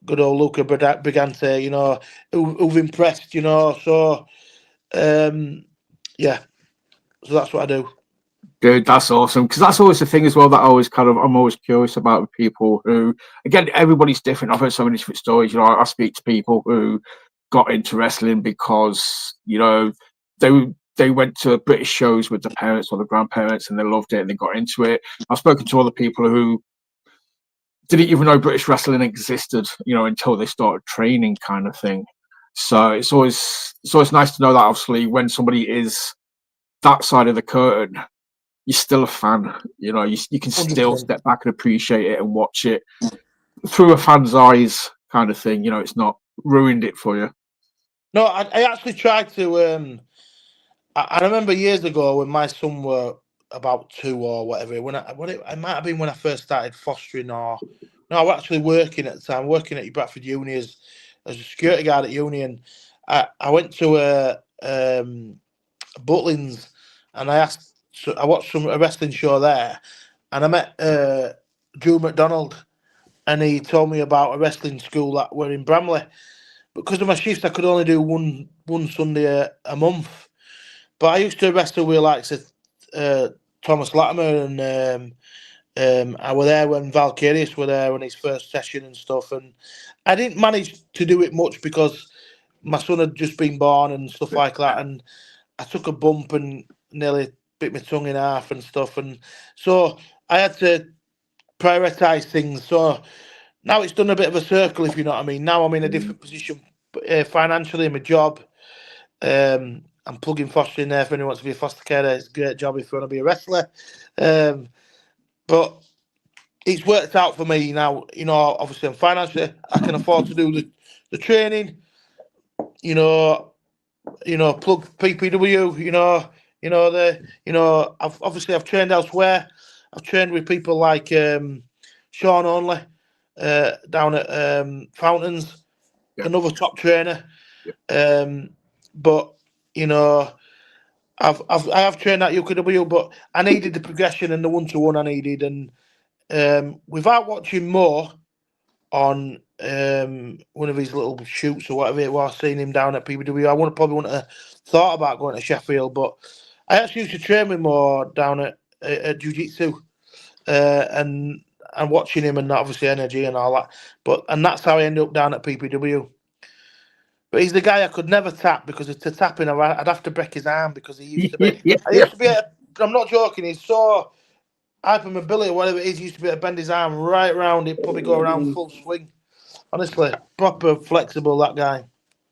good old Luca Brigante. You know, who've impressed. You know, so yeah, so that's what I do. Dude, that's awesome, because that's always the thing as well that I'm always curious about people who, again, everybody's different. I've heard so many different stories. You know, I speak to people who got into wrestling because, you know, they went to British shows with the parents or the grandparents and they loved it and they got into it. I've spoken to other people who didn't even know British wrestling existed, you know, until they started training, kind of thing. So it's always nice to know that, obviously, when somebody is that side of the curtain, you're still a fan. You know, you can still 100%. step back and appreciate it and watch it through a fan's eyes, kind of thing. You know, it's not ruined it for you. No, I actually tried to. I remember years ago when my son were about 2 or whatever. It might have been when I first started fostering, or no, I was actually working at the time, working at Bradford Uni as a security guard at uni, and I went to Butlins, and I watched a wrestling show there, and I met Drew McDonald, and he told me about a wrestling school that were in Bramley. Because of my shifts, I could only do one Sunday a month. But I used to wrestle with like Thomas Latimer, and I were there when Valkyrius were there on his first session and stuff. And I didn't manage to do it much because my son had just been born and stuff like that. And I took a bump and nearly bit my tongue in half and stuff, and so I had to prioritize things. So now it's done a bit of a circle, if you know what I mean. Now I'm in a different position financially in my job. I'm plugging fostering there for anyone who wants to be a foster carer. It's a great job if you want to be a wrestler. But it's worked out for me now. You know, obviously I'm financially, I can afford to do the training. You know, plug PPW. I've trained elsewhere. I've trained with people like Sean Only down at Fountains, another top trainer. But you know, I have trained at UKW, but I needed the progression and the 1-to-1 I needed, and without watching more on one of his little shoots or whatever it was, seeing him down at PPW, I probably wouldn't have thought about going to Sheffield, but I actually used to train with more down at Jiu-Jitsu and watching him and obviously energy and all that. And that's how I ended up down at PPW. But he's the guy I could never tap because to tap him, I'd have to break his arm because he used to be. I'm not joking. He's so hypermobility, whatever it is. He used to be able to bend his arm right round. He'd probably go around full swing. Honestly, proper flexible, that guy.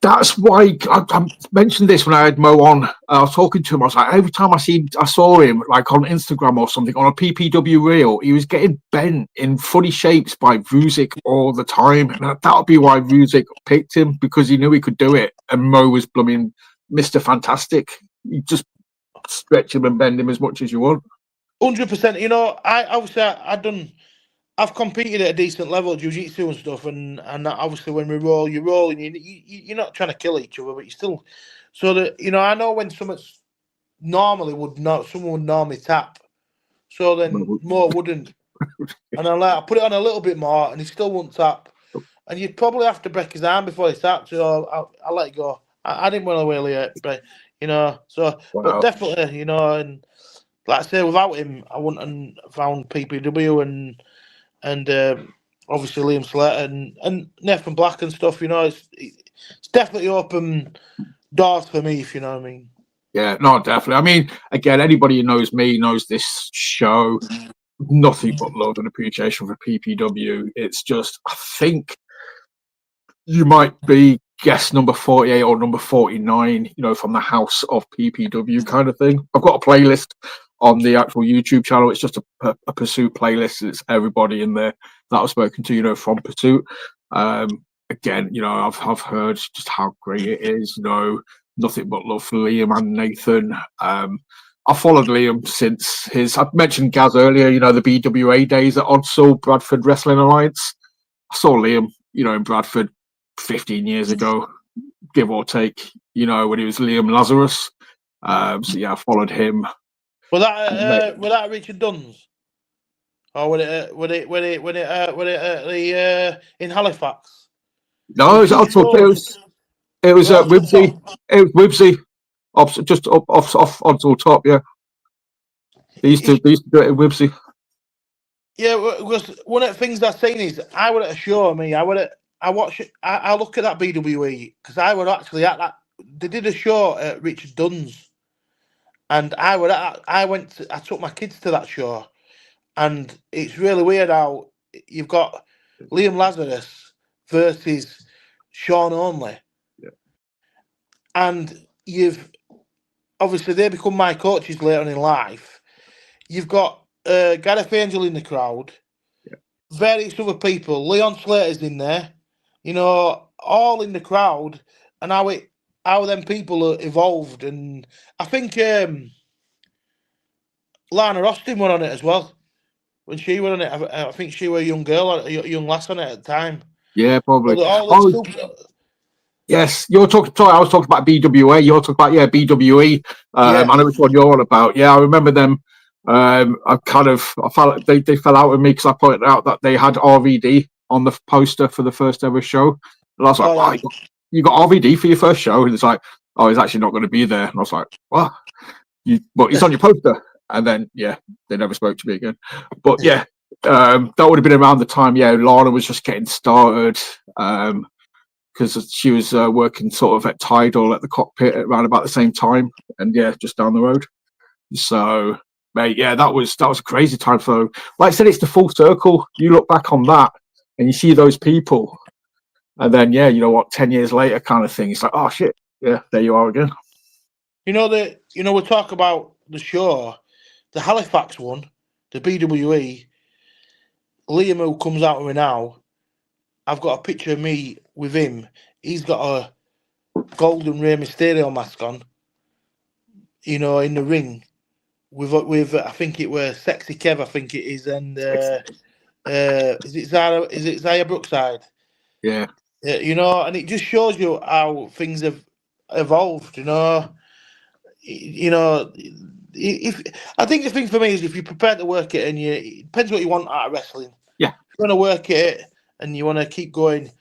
That's why I mentioned this when I had Mo on. I was talking to him. I was like, every time I saw him, like on Instagram or something, on a PPW reel, he was getting bent in funny shapes by Vuzic all the time. And that would be why Vuzic picked him, because he knew he could do it. And Mo was blooming Mr. Fantastic. You just stretch him and bend him as much as you want. 100%. You know, I've competed at a decent level, jiu-jitsu and stuff, and obviously when we roll, you roll, and you're not trying to kill each other, but you still, so that, you know, I know when someone would normally tap, so then more wouldn't, and I put it on a little bit more, and he still won't tap, and you'd probably have to break his arm before he taps, so I let it go. I didn't want to really hurt, but you know, so wow. But definitely, you know, and like I say, without him, I wouldn't have found PPW and obviously Liam Slater and Nathan Black and stuff. You know, it's definitely open doors for me, if you know what I mean. Yeah, no, definitely. I mean, again, anybody who knows me knows this show. Nothing but love and appreciation for PPW. It's just, I think you might be guest number 48 or number 49, you know, from the house of PPW kind of thing. I've got a playlist on the actual YouTube channel. It's just a Pursuit playlist. It's everybody in there that I've spoken to, you know, from Pursuit. Again, you know, I've heard just how great it is, you know, nothing but love for Liam and Nathan. I followed Liam since I mentioned Gaz earlier, you know, the BWA days at Odsall, Bradford Wrestling Alliance. I saw Liam, you know, in Bradford 15 years ago, give or take, you know, when he was Liam Lazarus. So yeah, I followed him. Was that Richard Dunn's? Or was it in Halifax? No, it was Odsall. It was Wibsey. It was Wibsey. Just off Odsall top, yeah. They used to do it in Wibsey. Yeah, because one of the things I've seen is I would at a show. I look at that BWE because I was actually at that. They did a show at Richard Dunn's, and I took my kids to that show, and it's really weird how you've got Liam Lazarus versus Sean Only, and obviously they become my coaches later on in life. You've got Gareth Angel in the crowd, various other people. Liam Slater's in there, you know, all in the crowd, and how them people are evolved. And I think Lana Austin went on it as well. When she went on it, I think she was a young girl, a young lass on it at the time. Yeah, probably. Yes, I was talking about BWA. You're talking about BWE. I know which one you're on about. Yeah, I remember them. I felt they fell out with me because I pointed out that they had RVD on the poster for the first ever show, and I was like, "Wow, you got RVD for your first show?" And it's like, "Oh, he's actually not going to be there." And I was like, "What? But he's on your poster." And then they never spoke to me again. But that would have been around the time Lana was just getting started. Because because she was working sort of at Tidal at the cockpit at around about the same time, and yeah, just down the road. So, mate, yeah, that was a crazy time for. Like I said, it's the full circle. You look back on that, and you see those people, and then yeah, you know what, 10 years later, kind of thing. It's like, oh shit, yeah, there you are again. We talk about the show, the Halifax one, the BWE. Liam, who comes out with me now, I've got a picture of me with him. He's got a golden Rey Mysterio mask on, in the ring with I think it was Sexy Kev, I think it is, and is it Zaya Brookside? Yeah. And it just shows you how things have evolved. If I think the thing for me is if you're prepared to work it, and it depends what you want out of wrestling. Yeah. If you want to work it and you want to keep going,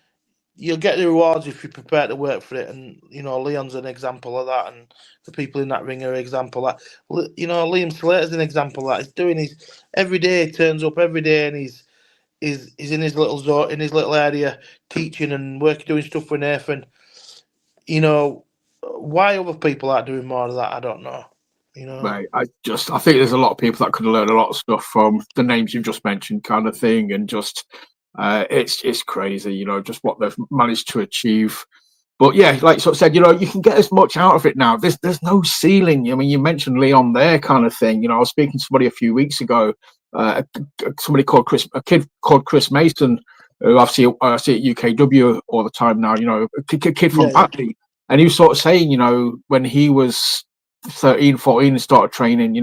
you'll get the rewards if you're prepared to work for it. And Leon's an example of that, and the people in that ring are an example of that. Liam Slater's an example of that. He's doing his every day, turns up every day, and he's in his little zone, in his little area, teaching and working, doing stuff with Nathan. Why other people aren't doing more of that, I don't know. Right. I think there's a lot of people that could have learned a lot of stuff from the names you've just mentioned, kind of thing, and just it's crazy, just what they've managed to achieve. But yeah, like you sort of said, you can get as much out of it now. There's no ceiling. I mean, you mentioned Leon there, kind of thing. I was speaking to somebody a few weeks ago, a kid called Chris Mason, who I see at UKW all the time now. A kid from Batley, and he was sort of saying, when he was 13, 14 and started training,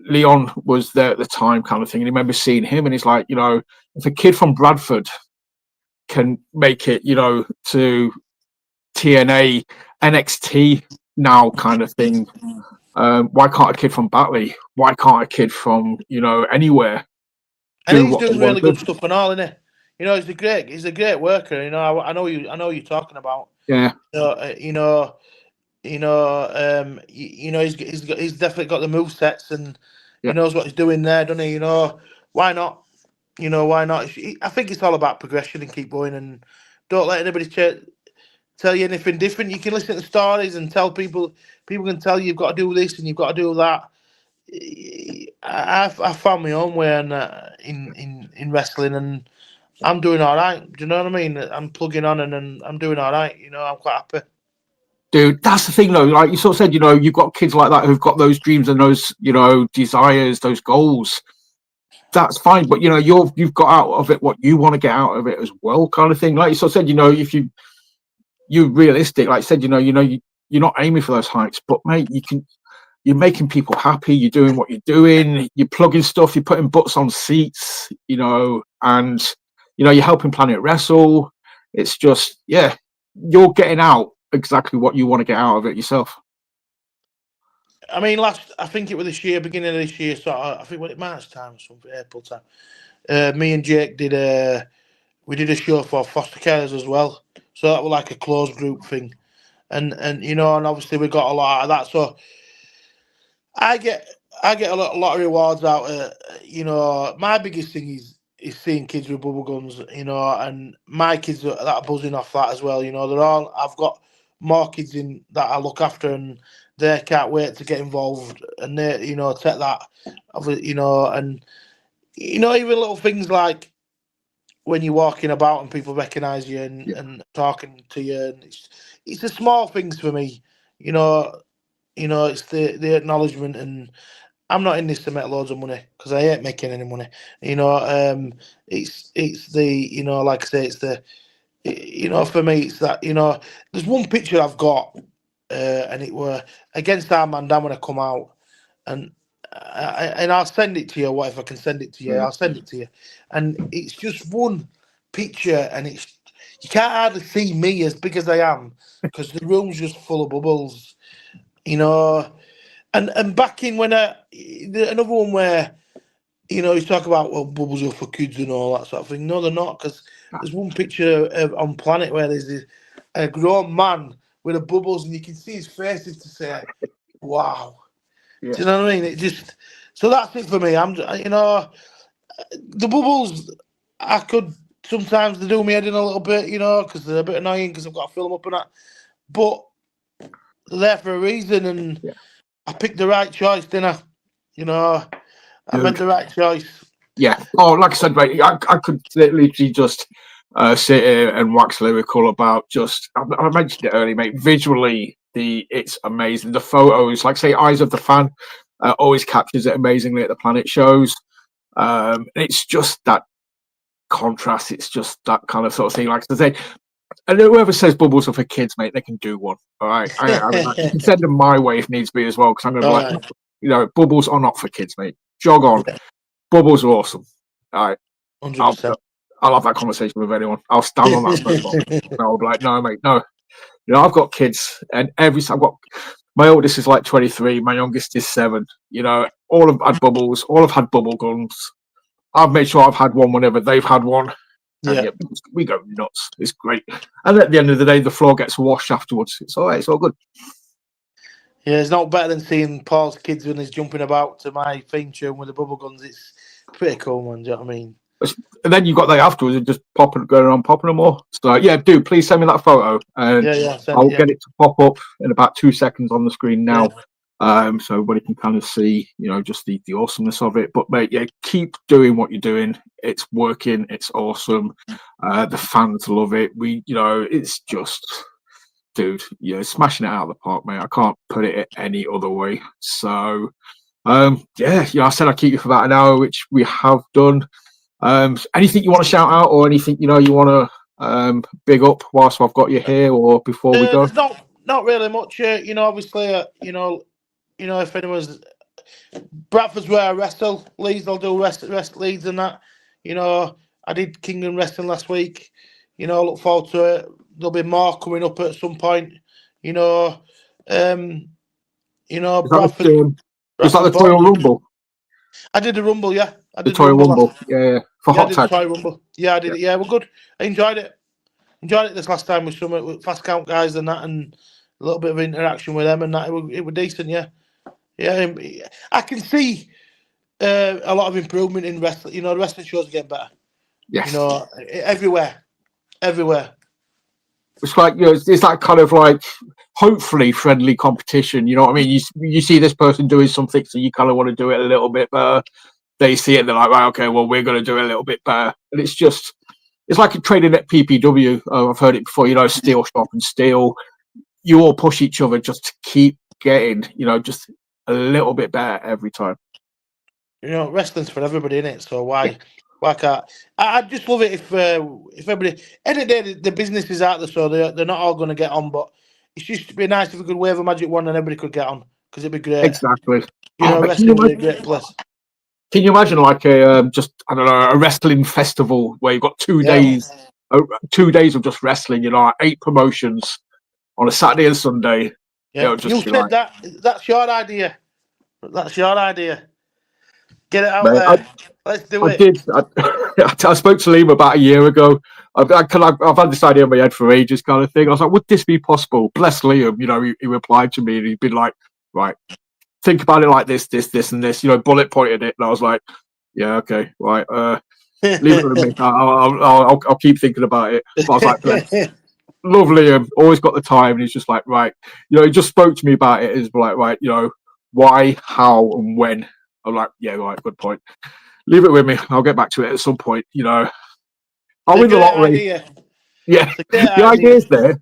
Leon was there at the time, kind of thing. And he remember seeing him, and he's like, if a kid from Bradford can make it, to TNA, NXT now, kind of thing, why can't a kid from Batley? Why can't a kid from anywhere? And he's doing really good stuff and all, isn't he? He's a great worker. I know you're talking about. Yeah. He's definitely got the move sets, and he knows what he's doing there, doesn't he? Why not? Why not? I think it's all about progression and keep going, and don't let anybody tell you anything different. You can listen to stories and tell people. People can tell you you've got to do this and you've got to do that. I found my own way in wrestling, and I'm doing all right. Do you know what I mean? I'm plugging on and I'm doing all right. I'm quite happy. Dude, that's the thing, though. Like you sort of said, you've got kids like that who've got those dreams and those, desires, those goals. That's fine, but you've got out of it what you want to get out of it as well, kind of thing. Like you sort of said, if you're realistic, like I said, you're not aiming for those heights, but mate, you're making people happy. You're doing what you're doing. You're plugging stuff. You're putting butts on seats. And you're helping Planet Wrestle. It's just, yeah, you're getting out exactly what you want to get out of it yourself. I mean, I think it was this year, beginning of this year, sort of, I think was it March time or something, April time. Me and Jake did a show for foster carers as well. So that was like a closed group thing. And obviously we got a lot out of that. So I get a lot of rewards out of my biggest thing is seeing kids with bubble guns, and my kids that are buzzing off that as well. I've got more kids in that I look after, and they can't wait to get involved, and they take that, and even little things like when you're walking about and people recognise you and talking to you, and it's the small things for me, it's the acknowledgement. And I'm not in this to make loads of money because I ain't making any money. It's the like I say, it's the for me it's that there's one picture I've got, and it were against our man Dan when I come out, and I'll send it to you. What if I can send it to you? I'll send it to you, and it's just one picture, and you can't hardly see me as big as I am because the room's just full of bubbles, And back in when another one where you talk about bubbles are for kids and all that sort of thing. No, they're not, because there's one picture on Planet where there's a grown man with the bubbles, and you can see his face to say, "Wow." Yeah. Do you know what I mean? So that's it for me. I'm the bubbles. I could sometimes they do me head in a little bit, you know, because they're a bit annoying because I've got to fill them up and that. But they're there for a reason, and I picked the right choice, didn't I? You know, I made the right choice. Yeah. Oh, like I said, mate, I could literally just sit here and wax lyrical about just. I mentioned it earlier, mate. Visually, it's amazing. The photos, like say, Eyes of the Fan, always captures it amazingly at the Planet shows. It's just that contrast. It's just that kind of sort of thing. Like I say, and whoever says bubbles are for kids, mate, they can do one. All right, you can send them my way if needs be as well, because I'm going to be like, you know, bubbles are not for kids, mate. Jog on. Yeah. Bubbles are awesome. All right, 100%. I'll have that conversation with anyone. I'll stand on that soapbox. I'll be like, no, mate, no. You know, I've got kids, and I've got my oldest is like 23, my youngest is 7. You know, all have had bubbles, all have had bubble guns. I've made sure I've had one whenever they've had one. Yeah, we go nuts. It's great. And at the end of the day, the floor gets washed afterwards. It's all right. It's all good. Yeah, it's not better than seeing Paul's kids when he's jumping about to my theme tune with the bubble guns. It's pretty cool, man. Do you know what I mean? And then you got that afterwards and just going around popping them all. So yeah, dude, please send me that photo, and I'll get it to pop up in about 2 seconds on the screen now. Yeah. So everybody can kind of see, you know, just the awesomeness of it. But mate, yeah, keep doing what you're doing. It's working. It's awesome. The fans love it. You know, it's just, dude, yeah, smashing it out of the park, mate. I can't put it any other way. So, yeah, I said I'd keep you for about an hour, which we have done. Anything you want to shout out, or anything you want to big up whilst I've got you here, or before we go? Not really much. You know, obviously, you know, if anyone's Bradford's where I wrestle, Leeds, I'll do rest Leeds and that. You know, I did Kingdom Wrestling last week. You know, look forward to it. There'll be more coming up at some point. You know, Bradford. Is that the Royal Rumble? I did the Rumble, yeah. I did the Toy Rumble, yeah. For Hot Tag. Toy Rumble. Yeah, I did it. Yeah, we're good. I enjoyed it. Enjoyed it this last time with some fast count guys and that, and a little bit of interaction with them and that. It was decent, yeah. Yeah, I can see a lot of improvement in wrestling. You know, the wrestling shows are getting better. Yes. You know, everywhere. It's like, you know, it's that kind of like hopefully friendly competition. You know what I mean? You see this person doing something, so you kind of want to do it a little bit better. They see it, and they're like, right, okay, well, we're going to do it a little bit better. And it's like a trading at PPW. I've heard it before, you know, steel shop and steel. You all push each other just to keep getting, you know, just a little bit better every time. You know, wrestling's for everybody, innit? So why can't I just love it if everybody, any day the business is out there, so they're not all going to get on, but it's just be nice if we could wave a magic wand and everybody could get on, because it'd be great. Exactly. You know, wrestling would be a great place. Can you imagine like a wrestling festival where you've got 2 days, 2 days of just wrestling? You know, like 8 promotions on a Saturday and Sunday. Yeah, you said that. That's your idea. Get it out there. Let's do it. I spoke to Liam about a year ago. I've had this idea in my head for ages, kind of thing. I was like, would this be possible? Bless Liam. You know, he replied to me and he'd been like, right, think about it like this, and this. You know, bullet pointed it, and I was like, yeah, okay, right. Leave it with me. I'll keep thinking about it. But I was like, bless. Love Liam. Always got the time, and he's just like, right. You know, he just spoke to me about it. He's like, right, you know, why, how, and when. I'm like, yeah, right, good point. Leave it with me. I'll get back to it at some point. You know, I'll win the lottery. Idea. Yeah, the idea's there.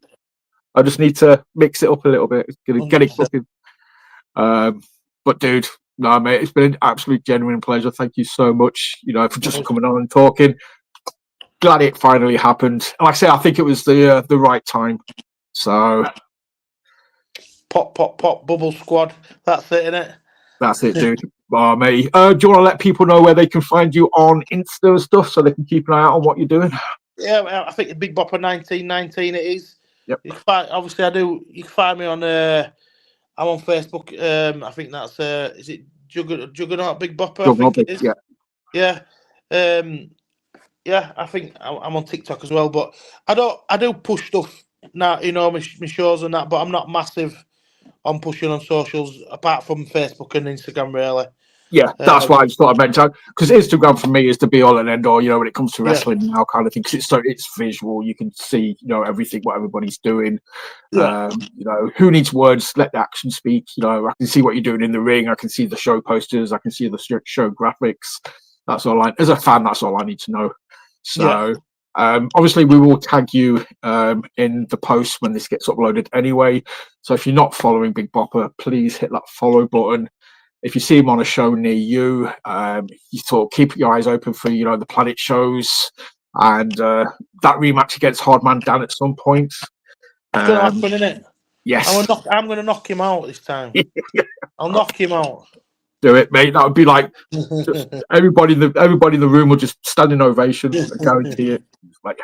I just need to mix it up a little bit. Get it cooking. But dude, no, mate, it's been an absolute genuine pleasure. Thank you so much. You know, for just coming on and talking. Glad it finally happened. Like I say, I think it was the right time. So, pop, bubble squad. That's it, innit? That's it, dude. Mate. Do you want to let people know where they can find you on Insta and stuff, so they can keep an eye out on what you're doing? Yeah, I think Big Boppa 1919 it is. Yep. Obviously, I do. You can find me on. I'm on Facebook. I think that's is it Juggernaut Big Boppa? I think it is. Yeah. Yeah. I think I'm on TikTok as well, but I do push stuff now. You know, my shows and that, but I'm not massive on pushing on socials apart from Facebook and Instagram, really. Yeah, that's why I just thought I mentioned, because Instagram for me is the be all and end all, you know, when it comes to wrestling now, kind of thing. Because it's visual, you can see, you know, everything what everybody's doing. Yeah. You know, who needs words? Let the action speak. You know, I can see what you're doing in the ring. I can see the show posters. I can see the show graphics. That's all as a fan, that's all I need to know. So. Obviously, we will tag you in the post when this gets uploaded anyway. So if you're not following Big Boppa, please hit that follow button. If you see him on a show near you, you sort of keep your eyes open for, you know, the Planet shows and that rematch against Hardman Dan at some point. It's going to happen, isn't it? Yes. I'm going to knock him out this time. I'll knock him out. Do it, mate. That would be like just everybody in the room will just stand in ovation. I guarantee it. Like,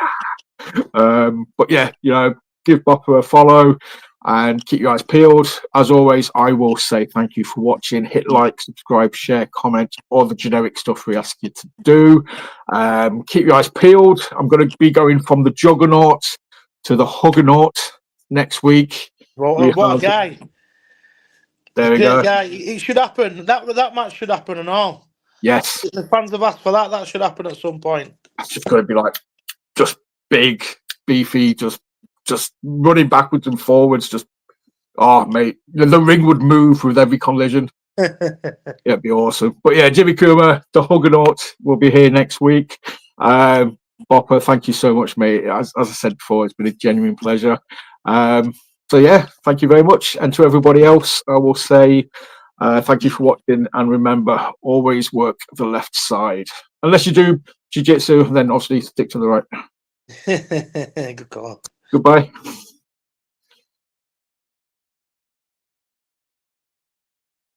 but yeah, you know, give Boppa a follow and keep your eyes peeled. As always, I will say thank you for watching. Hit like, subscribe, share, comment, all the generic stuff we ask you to do. Keep your eyes peeled. I'm going to be going from the Juggernaut to the Huggernaut next week. What a guy. There we go. Guy. It should happen. That match should happen and all. Yes. The fans have asked for that. That should happen at some point. It's just going to be like just big, beefy, just running backwards and forwards. Just, oh, mate, the ring would move with every collision. It'd be awesome. But yeah, Jimmy Kuma, the Huggernaut, will be here next week. Boppa, thank you so much, mate. As I said before, it's been a genuine pleasure. So yeah, thank you very much. And to everybody else, I will say thank you for watching. And remember, always work the left side. Unless you do jiu-jitsu, then obviously stick to the right. Good call. Goodbye.